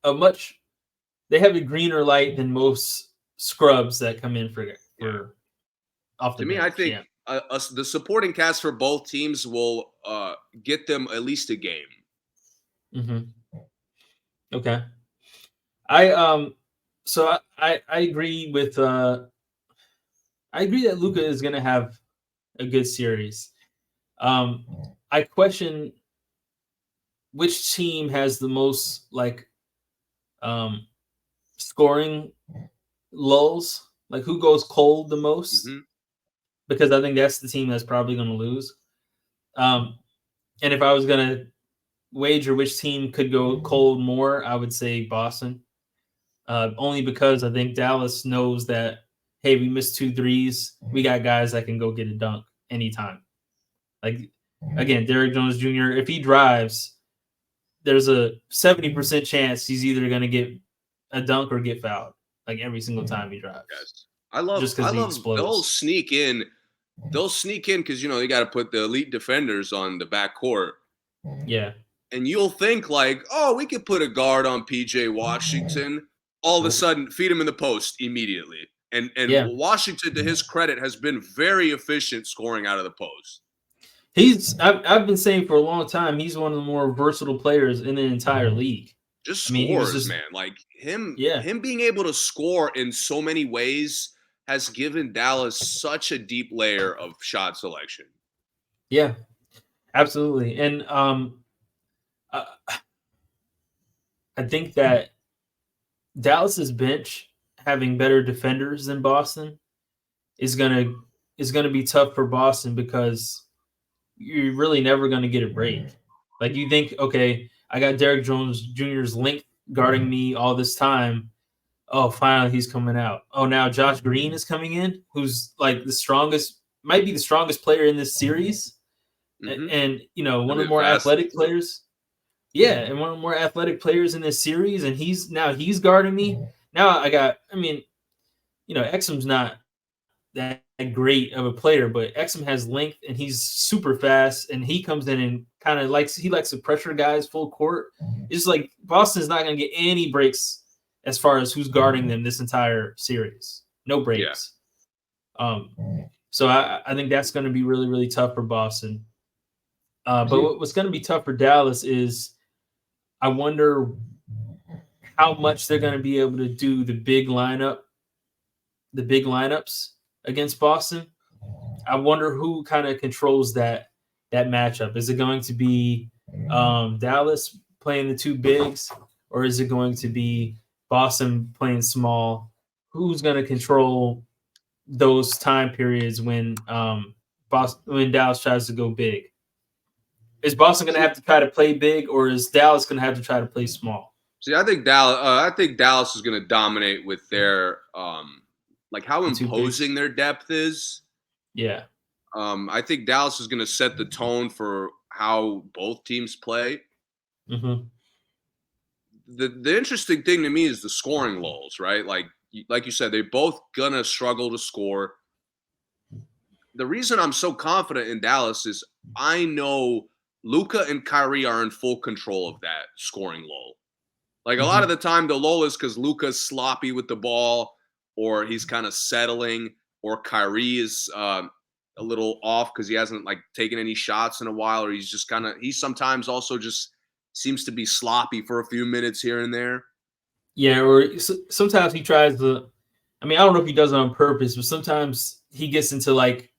A: they have a greener light than most scrubs that come in for off the bench.
B: To me, I think the supporting cast for both teams will get them at least a game.
A: Mm-hmm. Okay. I agree with I agree that Luka is going to have a good series. I question which team has the most scoring lulls, who goes cold the most, because I think that's the team that's probably going to lose. And if I was going to wager which team could go cold more, I would say Boston. Only because I think Dallas knows that, hey, we missed 2 threes. We got guys that can go get a dunk anytime. Again, Derrick Jones Jr., if he drives, there's a 70% chance he's either going to get a dunk or get fouled, every single time he drives.
B: Yes. I love they'll sneak in because they got to put the elite defenders on the backcourt.
A: Yeah.
B: And you'll think we could put a guard on PJ Washington. All of a sudden, feed him in the post immediately. And Washington, to his credit, has been very efficient scoring out of the post.
A: I've been saying for a long time, he's one of the more versatile players in the entire league.
B: Just scores, man. Him being able to score in so many ways has given Dallas such a deep layer of shot selection.
A: Yeah, absolutely. And I think that Dallas's bench having better defenders than Boston is gonna be tough for Boston because you're really never gonna get a break. You think, okay, I got Derrick Jones Jr.'s length guarding me all this time. Oh, finally he's coming out. Oh, now Josh Green is coming in, who's might be the strongest player in this series, and one of the more athletic players. Yeah, and one of the more athletic players in this series, and he's guarding me. Now Exum's not that great of a player, but Exum has length and he's super fast, and he comes in and kind of likes to pressure guys full court. It's Boston's not going to get any breaks as far as who's guarding them this entire series. No breaks. Yeah. So I think that's going to be really, really tough for Boston. But what's going to be tough for Dallas is I wonder how much they're going to be able to do the big lineups against Boston. I wonder who kind of controls that matchup. Is it going to be Dallas playing the 2 bigs, or is it going to be Boston playing small? Who's going to control those time periods when Dallas tries to go big? Is Boston going to have to try to play big, or is Dallas going to have to try to play small?
B: See, I think Dallas is going to dominate with their like how imposing their depth is.
A: Yeah.
B: I think Dallas is going to set the tone for how both teams play.
A: Mm-hmm.
B: The interesting thing to me is the scoring lulls, right? Like you said, they're both gonna struggle to score. The reason I'm so confident in Dallas is I know Luka and Kyrie are in full control of that scoring lull. Like a lot of the time, the lull is because Luka's sloppy with the ball, or he's kind of settling, or Kyrie is a little off because he hasn't like taken any shots in a while, or he's just he sometimes also just seems to be sloppy for a few minutes here and there.
A: Yeah, or sometimes he tries to. I mean, I don't know if he does it on purpose, but sometimes he gets into like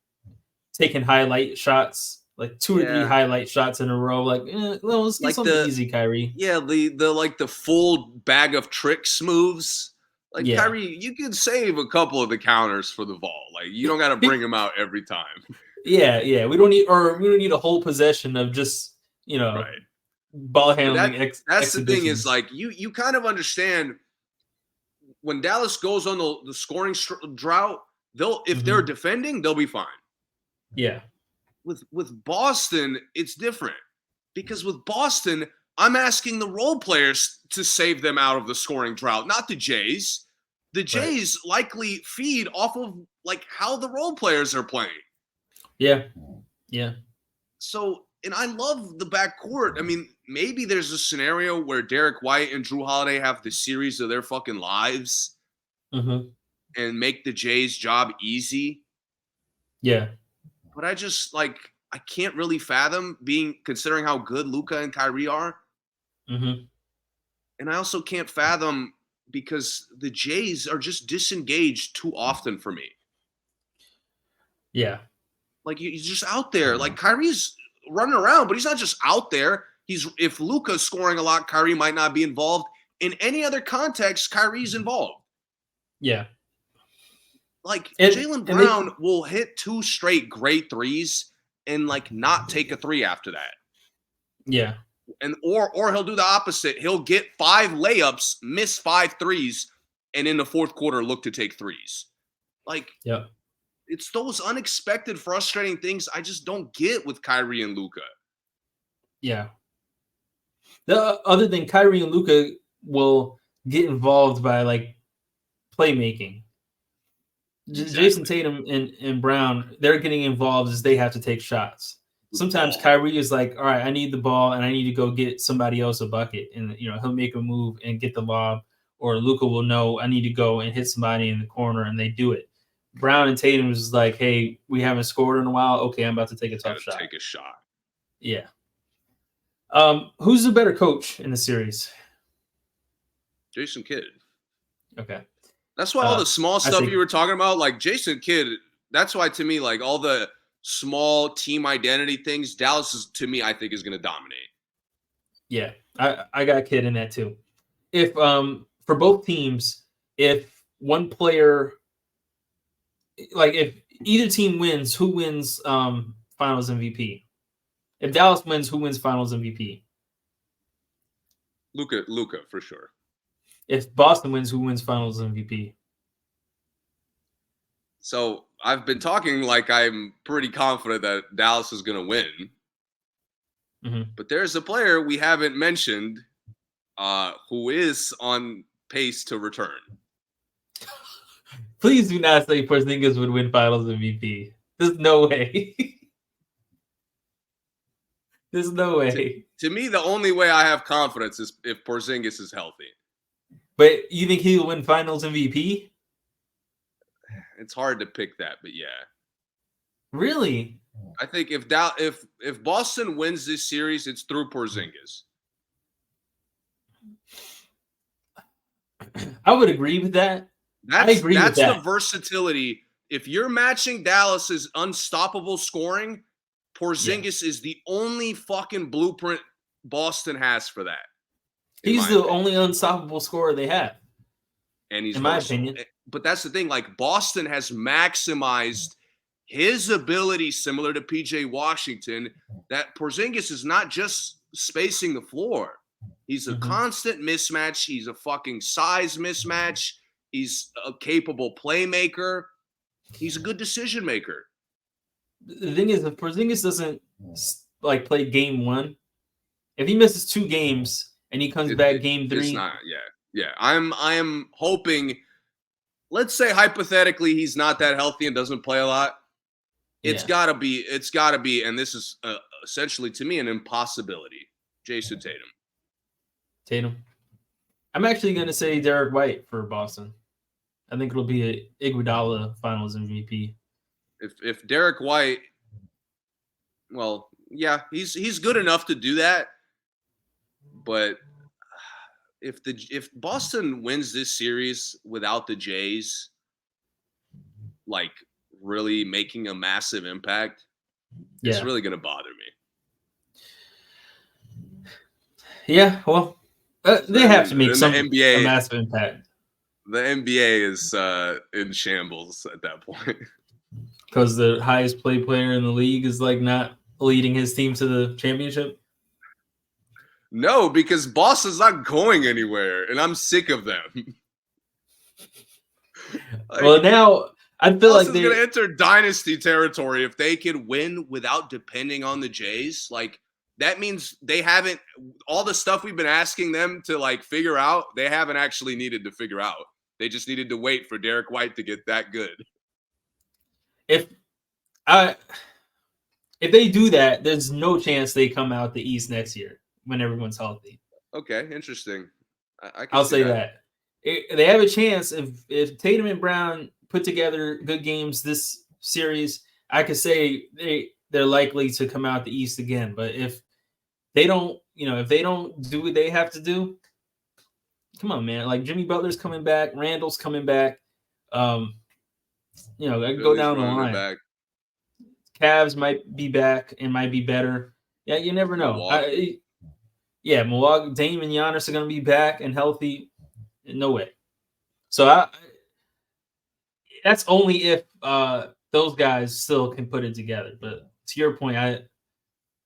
A: taking highlight shots, like 2 or 3 highlight shots in a row. Like, well, let's get something easy, Kyrie.
B: Yeah, the full bag of tricks moves. Like Kyrie, you can save a couple of the counters for the ball. Like you don't got to bring them out every time.
A: Yeah. We don't need a whole possession of just ball handling.
B: That's the thing is like you kind of understand when Dallas goes on the scoring drought. If they're defending, they'll be fine.
A: Yeah.
B: With Boston, it's different because with Boston, I'm asking the role players to save them out of the scoring drought, not the Jays. The Jays likely feed off of like how the role players are playing.
A: Yeah.
B: So, and I love the backcourt. I mean, maybe there's a scenario where Derek White and Drew Holiday have the series of their fucking lives and make the Jays' job easy.
A: Yeah.
B: But I can't really fathom considering how good Luka and Kyrie are. And I also can't fathom because the Jays are just disengaged too often for me.
A: Yeah.
B: Like he's just out there. Like Kyrie's running around, but he's not just out there. If Luka's scoring a lot, Kyrie might not be involved. In any other context, Kyrie's involved.
A: Yeah.
B: Like Jaylen Brown will hit 2 straight great threes and like not take a 3 after that.
A: Yeah.
B: And or he'll do the opposite. He'll get 5 layups, miss 5 threes, and in the fourth quarter look to take 3s. Like, it's those unexpected, frustrating things I just don't get with Kyrie and Luka.
A: Yeah. The other thing, Kyrie and Luka will get involved by like playmaking. Exactly. Jason Tatum and Brown, they're getting involved as they have to take shots. Sometimes Kyrie is like, all right, I need the ball and I need to go get somebody else a bucket. And, he'll make a move and get the lob. Or Luka will know I need to go and hit somebody in the corner, and they do it. Brown and Tatum is like, hey, we haven't scored in a while. Okay, I'm about to take a tough shot.
B: Take a shot.
A: Yeah. Who's the better coach in the series?
B: Jason Kidd.
A: Okay.
B: That's why all the small stuff you were talking about, like Jason Kidd, that's why to me, like all the small team identity things, Dallas to me, I think is going to dominate.
A: Yeah, I got Kidd in that too. If for both teams, if one player, like if either team wins, who wins Finals MVP? If Dallas wins, who wins Finals MVP?
B: Luka for sure.
A: If Boston wins, who wins Finals MVP?
B: So I've been talking like I'm pretty confident that Dallas is going to win. But there's a player we haven't mentioned who is on pace to return.
A: Please do not say Porzingis would win Finals MVP. There's no way. There's no way.
B: To me, the only way I have confidence is if Porzingis is healthy.
A: But you think he'll win Finals MVP?
B: It's hard to pick that, but yeah.
A: Really?
B: I think if Boston wins this series, it's through Porzingis.
A: I would agree with that.
B: That's the versatility. If you're matching Dallas's unstoppable scoring, Porzingis is the only fucking blueprint Boston has for that.
A: He's the only unstoppable scorer they have.
B: And he's
A: in my opinion.
B: But that's the thing. Like Boston has maximized his ability, similar to PJ Washington, that Porzingis is not just spacing the floor. He's a constant mismatch. He's a fucking size mismatch. He's a capable playmaker. He's a good decision maker.
A: The thing is, if Porzingis doesn't like play game 1, if he misses 2 games and he comes back game 3,
B: it's not. Yeah. I am hoping. Let's say hypothetically he's not that healthy and doesn't play a lot. It's gotta be, and this is essentially to me an impossibility. Jason Tatum.
A: I'm actually gonna say Derek White for Boston. I think it'll be a Iguodala Finals MVP.
B: If Derek White, well, yeah, he's good enough to do that. But if Boston wins this series without the Jays, like really making a massive impact, it's really going to bother me.
A: Yeah, well, they have to make a massive impact.
B: The NBA is in shambles at that point.
A: Because the highest paid player in the league is like not leading his team to the championship?
B: No, because Boston's not going anywhere, and I'm sick of them.
A: Well, now I feel like
B: they're going to enter dynasty territory if they can win without depending on the Jays. Like, that means they haven't – all the stuff we've been asking them to, like, figure out, they haven't actually needed to figure out. They just needed to wait for Derek White to get that good.
A: If they do that, there's no chance they come out the East next year when everyone's healthy.
B: Okay, interesting.
A: I'll say that. They have a chance if Tatum and Brown put together good games this series. I could say they're likely to come out the East again. But if they don't, if they don't do what they have to do, come on, man. Like Jimmy Butler's coming back, Randall's coming back. Go down the line. Back. Cavs might be back and might be better. Yeah, you never know. Milwaukee, Dame and Giannis are going to be back and healthy. No way. So that's only if those guys still can put it together. But to your point, I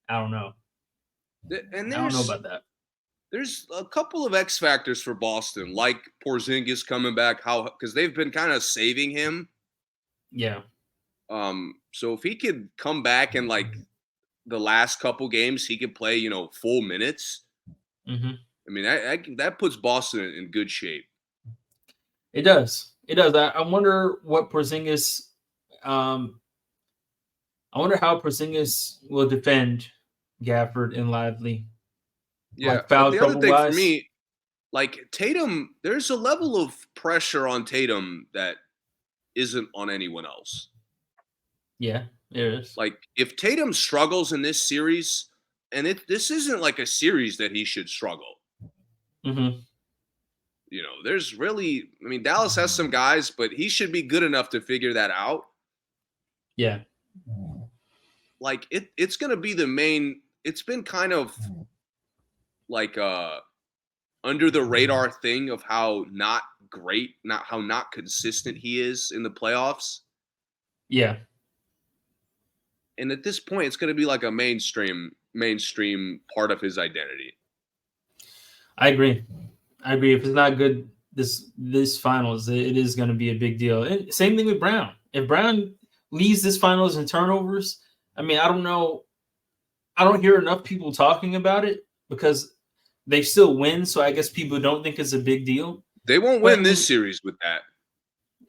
A: don't know.
B: And
A: I don't know about that.
B: There's a couple of X factors for Boston, like Porzingis coming back, because they've been kind of saving him.
A: Yeah.
B: So if he could come back and like the last couple games, he could play, full minutes.
A: Mm-hmm.
B: I mean, that puts Boston in good shape.
A: It does. I wonder what Porzingis. I wonder how Porzingis will defend Gafford and Lively.
B: Yeah,
A: like foul
B: the
A: trouble
B: other thing
A: wise.
B: for me, like Tatum, there's a level of pressure on Tatum that isn't on anyone else.
A: Yeah, there is.
B: Like if Tatum struggles in this series, and this isn't like a series that he should struggle.
A: Mm-hmm.
B: There's really, Dallas has some guys, but he should be good enough to figure that out.
A: Yeah.
B: Like it's going to be the main, it's been kind of like under the radar thing of how not consistent he is in the playoffs.
A: Yeah.
B: And at this point, it's going to be like a mainstream part of his identity.
A: I agree. If it's not good this finals, it is going to be a big deal. And same thing with Brown. If Brown leads this finals in turnovers, I don't know. I don't hear enough people talking about it because they still win. So I guess people don't think it's a big deal.
B: They won't win this series with that.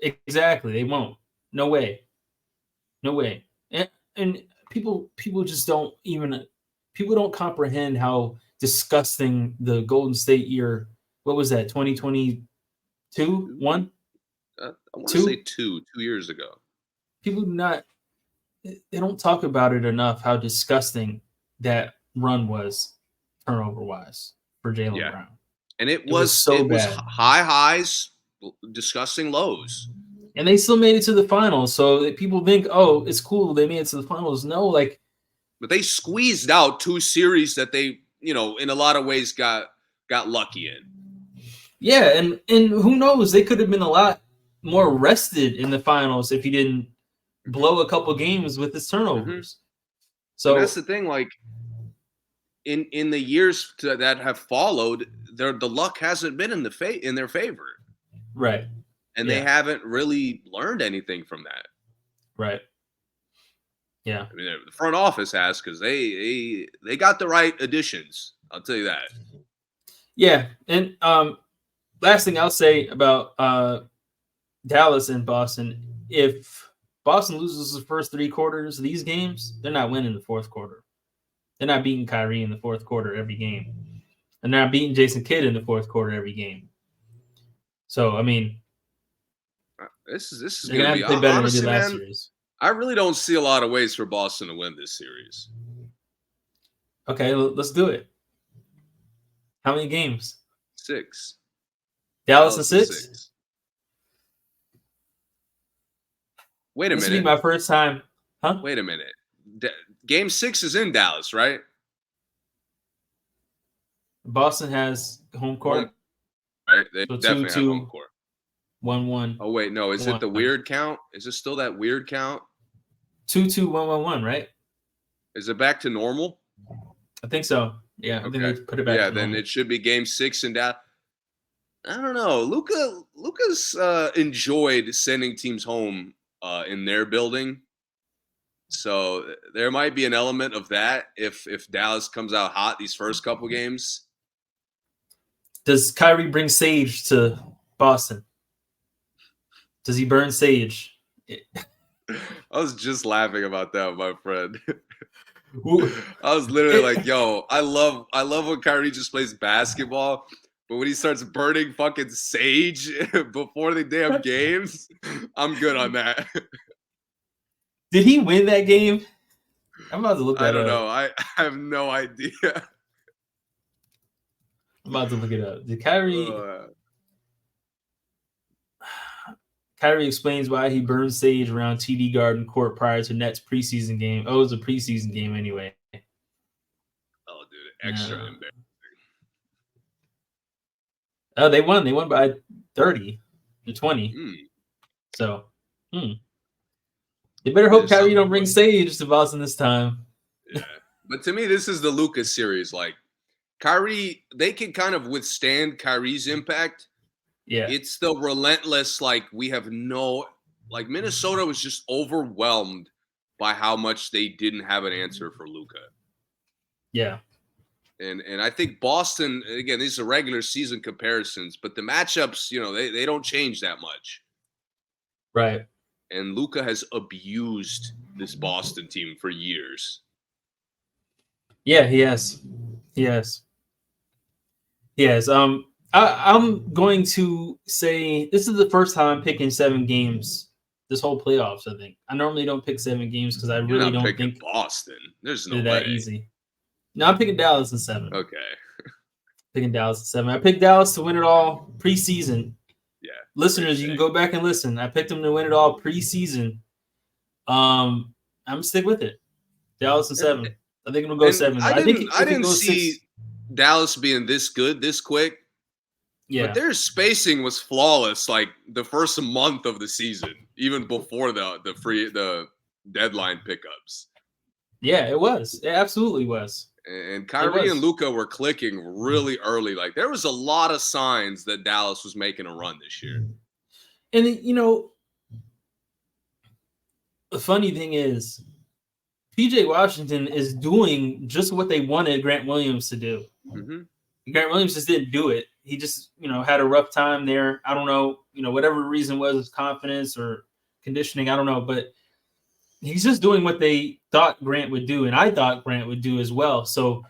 A: Exactly. They won't. No way. And people just don't comprehend how disgusting the Golden State year. What was that? 2022? 1?
B: I want to say 2 years ago.
A: People they don't talk about it enough how disgusting that run was turnover-wise for Jaylen Brown.
B: And it was high highs, disgusting lows.
A: And they still made it to the finals. So people think, oh, it's cool. They made it to the finals. No,
B: but they squeezed out 2 series that they, in a lot of ways got lucky in.
A: Yeah. And who knows? They could have been a lot more rested in the finals if he didn't blow a couple games with his turnovers.
B: And
A: So
B: that's the thing, like in the years that have followed, the luck hasn't been in their favor,
A: right,
B: and they haven't really learned anything from that.
A: Right. Yeah.
B: I mean, the front office has, because they got the right additions. I'll tell you that.
A: Yeah, and last thing I'll say about Dallas and Boston: if Boston loses the first 3 quarters of these games, they're not winning the fourth quarter. They're not beating Kyrie in the fourth quarter every game, and they're not beating Jason Kidd in the fourth quarter every game. So I mean,
B: this is
A: they're gonna have
B: be
A: to play better
B: honestly,
A: than they did last
B: man.
A: series.
B: I really don't see a lot of ways for Boston to win this series.
A: Okay, let's do it. How many games?
B: 6.
A: Dallas and 6?
B: Wait a minute.
A: This will be my first time. Huh?
B: Wait a minute. Game 6 is in Dallas, right?
A: Boston has home court.
B: Right? They
A: So
B: definitely have home court.
A: 1-1.
B: Oh, wait. No. Is it the weird count? Is it still that weird count?
A: 2-2, 1-1, right?
B: Is it back to normal?
A: I think so. Yeah, I think they put it back.
B: Yeah, then it should be game 6 in Dallas. I don't know. Luka's enjoyed sending teams home in their building. So there might be an element of that if Dallas comes out hot these first couple games.
A: Does Kyrie bring sage to Boston? Does he burn sage?
B: I was just laughing about that, my friend. I was literally like, yo, I love when Kyrie just plays basketball, but when he starts burning fucking sage before the damn games, I'm good on that.
A: Did he win that game? I'm about to look that up.
B: I don't know. I have no idea.
A: I'm about to look it up. Did Kyrie... Kyrie explains why he burned sage around TD Garden Court prior to Nets preseason game. Oh, it was a preseason game anyway.
B: Oh, dude, extra embarrassing.
A: Oh, they won. They won by 30-20. So, they better hope Kyrie don't bring sage to Boston this time.
B: Yeah, but to me, this is the Luka series. Like, Kyrie, they can kind of withstand Kyrie's impact.
A: Yeah.
B: It's the relentless, like, we have no, like, Minnesota was just overwhelmed by how much they didn't have an answer for Luka.
A: Yeah.
B: And I think Boston, again, these are regular season comparisons, but the matchups, they don't change that much.
A: Right.
B: And Luka has abused this Boston team for years.
A: Yeah, he has. I'm going to say this is the first time I'm picking 7 games this whole playoffs, I think. I normally don't pick 7 games because I really don't think
B: Boston. There's no way.
A: That easy. No, I'm picking Dallas in 7.
B: Okay.
A: Picking Dallas in 7. I picked Dallas to win it all preseason.
B: Yeah.
A: Listeners, you can go back and listen. I picked them to win it all preseason. I'm gonna stick with it. Dallas in 7. I think it'll go 7.
B: I didn't see Dallas being this good this quick.
A: Yeah.
B: But their spacing was flawless, like the first month of the season, even before the deadline pickups.
A: Yeah, it was. It absolutely was.
B: And Kyrie and Luka were clicking really early. Like, there was a lot of signs that Dallas was making a run this year.
A: And the funny thing is, PJ Washington is doing just what they wanted Grant Williams to do.
B: Mm-hmm.
A: Grant Williams just didn't do it. He just, had a rough time there. I don't know, whatever the reason was, his confidence or conditioning, I don't know. But he's just doing what they thought Grant would do, and I thought Grant would do as well. So,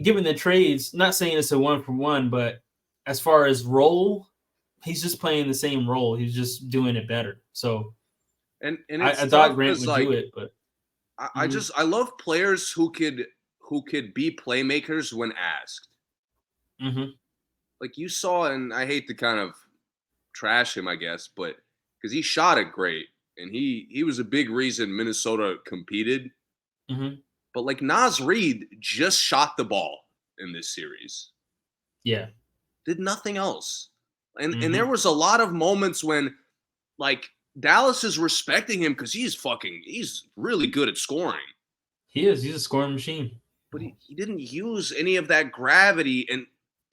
A: given the trades, not saying it's a 1-for-1, but as far as role, he's just playing the same role. He's just doing it better. So,
B: and
A: I thought Grant would do it, but
B: I love players who could be playmakers when asked.
A: Mm-hmm.
B: Like you saw, and I hate to kind of trash him, I guess, but because he shot it great, and he was a big reason Minnesota competed.
A: Mm-hmm.
B: But like Naz Reid just shot the ball in this series.
A: Yeah.
B: Did nothing else. And there was a lot of moments when like Dallas is respecting him because he's really good at scoring.
A: He is. He's a scoring machine.
B: But he didn't use any of that gravity. And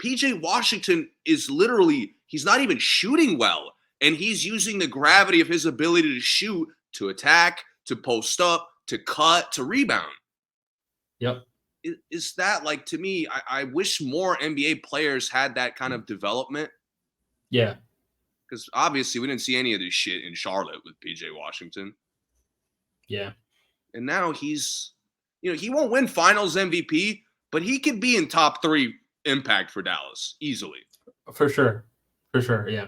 B: PJ Washington is literally, he's not even shooting well. And he's using the gravity of his ability to shoot, to attack, to post up, to cut, to rebound.
A: Yep.
B: Is that, like, to me, I wish more NBA players had that kind of development.
A: Yeah.
B: Because obviously we didn't see any of this shit in Charlotte with PJ Washington.
A: Yeah.
B: And now he's, he won't win finals MVP, but he could be in top 3 impact for Dallas easily.
A: For sure. Yeah.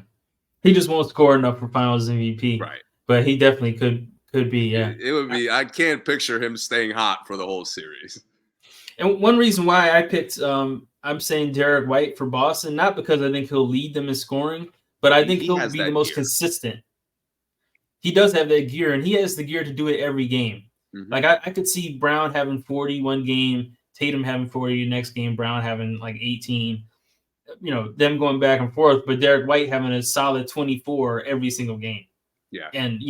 A: He just won't score enough for finals MVP.
B: Right.
A: But he definitely could be, yeah.
B: It would be, I can't picture him staying hot for the whole series.
A: And one reason why I picked, I'm saying Derek White for Boston, not because I think he'll lead them in scoring, but I think he'll be the most consistent. He does have that gear, and he has the gear to do it every game. Mm-hmm. Like, I could see Brown having 40 one game, Tatum having 40 the next game, Brown having like 18. Them going back and forth, but Derek White having a solid 24 every single game.
B: Yeah.
A: And,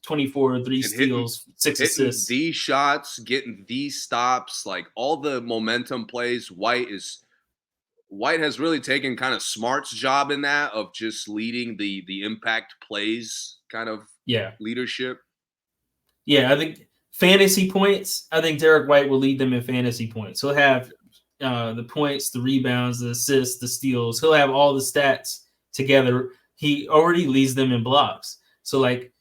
A: 24, 3 steals, 6 assists.
B: These shots, getting these stops, like all the momentum plays. White has really taken kind of Smart's job in that, of just leading the impact plays kind of leadership.
A: Yeah, I think fantasy points, I think Derek White will lead them in fantasy points. He'll have the points, the rebounds, the assists, the steals. He'll have all the stats together. He already leads them in blocks. So, like,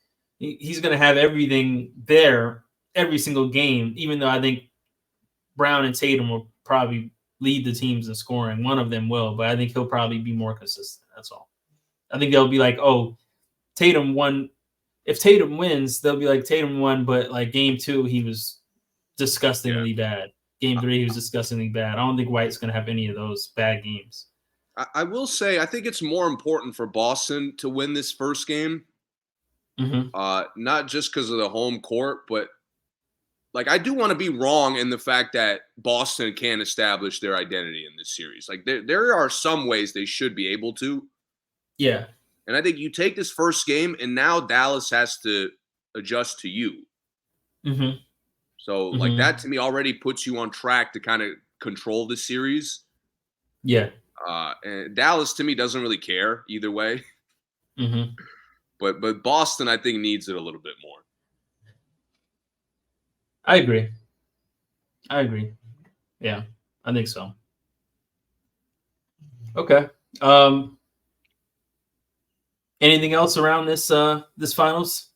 A: he's going to have everything there every single game, even though I think Brown and Tatum will probably lead the teams in scoring. One of them will, but I think he'll probably be more consistent. That's all. I think they'll be like, oh, Tatum won. If Tatum wins, they'll be like, Tatum won, but like game 2, he was disgustingly bad. Game 3, he was disgustingly bad. I don't think White's going to have any of those bad games.
B: I will say, I think it's more important for Boston to win this first game.
A: Mm-hmm.
B: Not just because of the home court, but like, I do want to be wrong in the fact that Boston can't establish their identity in this series. Like, there are some ways they should be able to.
A: Yeah.
B: And I think you take this first game, and now Dallas has to adjust to you.
A: Mm-hmm.
B: So, like, that to me already puts you on track to kind of control the series.
A: Yeah.
B: And Dallas, to me, doesn't really care either way.
A: Mm-hmm.
B: But Boston, I think, needs it a little bit more.
A: I agree. Yeah, I think so. Okay. Anything else around this finals?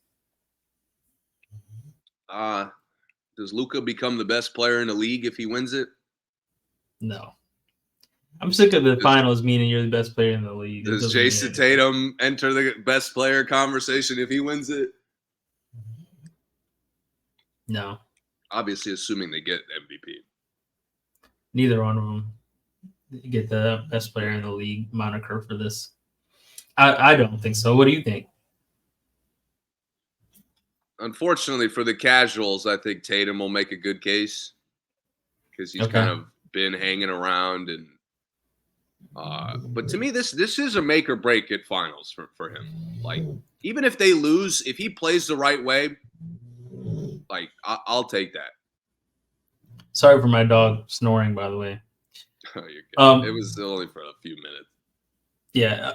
B: Does Luka become the best player in the league if he wins it?
A: No. I'm sick of the finals meaning you're the best player in the league.
B: Does Jason Tatum enter the best player conversation if he wins it?
A: No.
B: Obviously, assuming they get MVP.
A: Neither one of them get the best player in the league moniker for this. I don't think so. What do you think?
B: Unfortunately for the casuals, I think Tatum will make a good case because he's kind of been hanging around. And but to me, this is a make or break at finals for him. Like, even if they lose, if he plays the right way, like, I'll take that.
A: Sorry for my dog snoring, by the way.
B: Oh, you're good. It was only for a few minutes.
A: Yeah.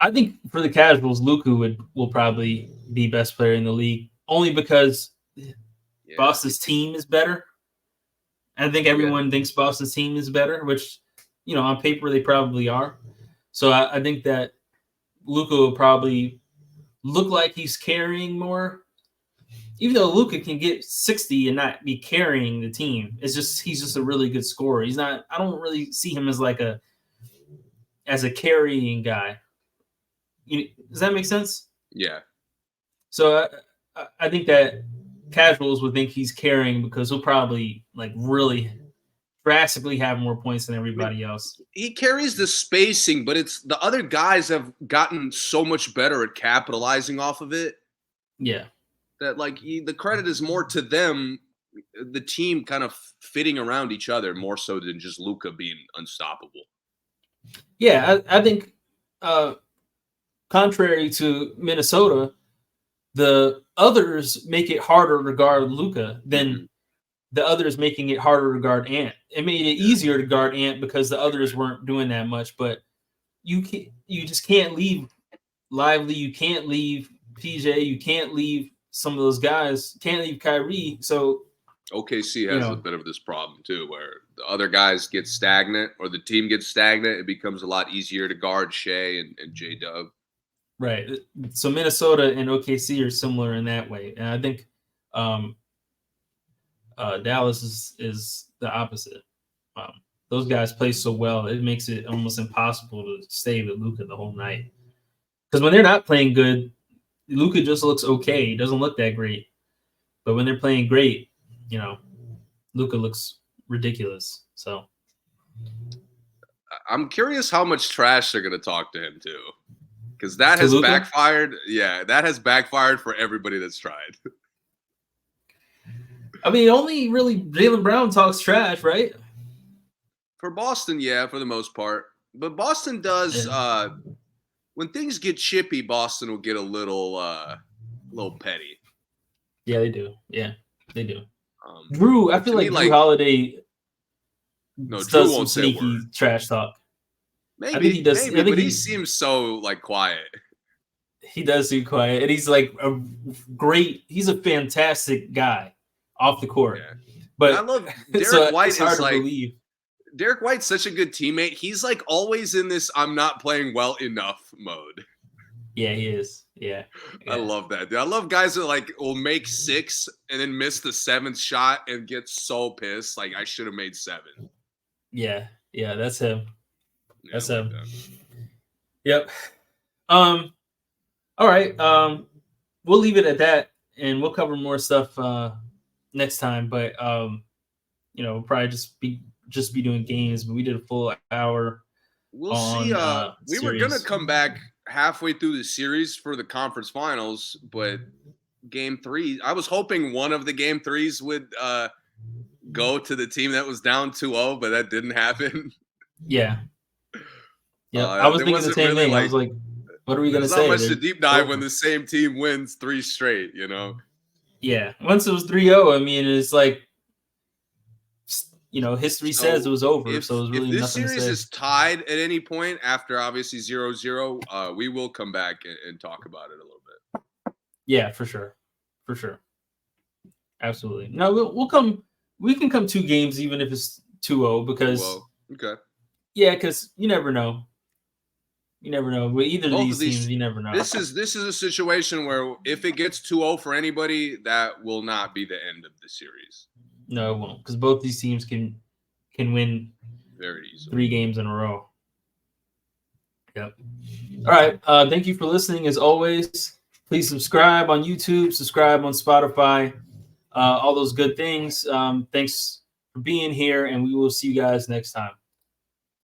A: I think for the casuals, Luka will probably be best player in the league, only because Boston's team is better. I think everyone thinks Boston's team is better, which, on paper they probably are. So I think that Luka will probably look like he's carrying more. Even though Luka can get 60 and not be carrying the team, he's just a really good scorer. He's not. I don't really see him as a carrying guy. Does that make sense?
B: Yeah.
A: So I think that casuals would think he's carrying because he'll probably really drastically have more points than everybody else.
B: He carries the spacing, but it's the other guys have gotten so much better at capitalizing off of it.
A: Yeah.
B: That the credit is more to them, the team kind of fitting around each other more so than just Luka being unstoppable.
A: Yeah, I think contrary to Minnesota, the others make it harder to guard Luka than the others making it harder to guard Ant. It made it easier to guard Ant because the others weren't doing that much. But you just can't leave Lively. You can't leave PJ. You can't leave some of those guys. Can't leave Kyrie. So
B: OKC has a bit of this problem too, where the other guys get stagnant or the team gets stagnant. It becomes a lot easier to guard Shea and J-Dub.
A: Right. So Minnesota and OKC are similar in that way. And I think Dallas is the opposite. Those guys play so well, it makes it almost impossible to stay with Luka the whole night. Because when they're not playing good, Luka just looks okay. He doesn't look that great. But when they're playing great, Luka looks ridiculous. So
B: I'm curious how much trash they're going to talk to him too. Because that has backfired. Yeah, that has backfired for everybody that's tried.
A: I mean, only really Jaylen Brown talks trash, right?
B: For Boston, yeah, for the most part. But Boston does when things get chippy, Boston will get a little petty.
A: Yeah, they do. Yeah, they do. Drew, I feel like Drew Holiday does some sneaky trash talk.
B: Maybe, I think he does. Maybe, but he seems so quiet.
A: He does seem quiet, and he's he's a fantastic guy off the court. Yeah. But
B: I love Derek White. It's hard to believe. Derek White's such a good teammate. He's always in this "I'm not playing well enough" mode.
A: Yeah, he is. Yeah.
B: I love that. Dude. I love guys that will make 6 and then miss the 7th shot and get so pissed. I should have made 7.
A: Yeah, that's him. That's him. Yep. All right. We'll leave it at that, and we'll cover more stuff next time. But we'll probably just be doing games. But we did a full hour.
B: We'll see. We were gonna come back halfway through the series for the conference finals, but game 3, I was hoping one of the game 3s would go to the team that was down 2-0, but that didn't happen.
A: Yeah. Yeah, I was thinking the same thing. I was like, what are we going to say?
B: There's not much to deep dive when the same team wins 3 straight,
A: Yeah. Once it was 3-0, I mean, it's history says it was over, so it was really nothing to say. If this series
B: is tied at any point after, obviously, 0-0, we will come back and talk about it a little bit.
A: Yeah, for sure. For sure. Absolutely. No, we'll come. We can come 2 games even if it's 2-0 because
B: okay.
A: Yeah, because you never know. You never know. With either of these teams, you never know.
B: This is a situation where if it gets 2-0 for anybody, that will not be the end of the series.
A: No, it won't, because both these teams can win
B: very easily
A: 3 games in a row. Yep. All right. Thank you for listening. As always, please subscribe on YouTube, subscribe on Spotify, all those good things. Thanks for being here, and we will see you guys next time.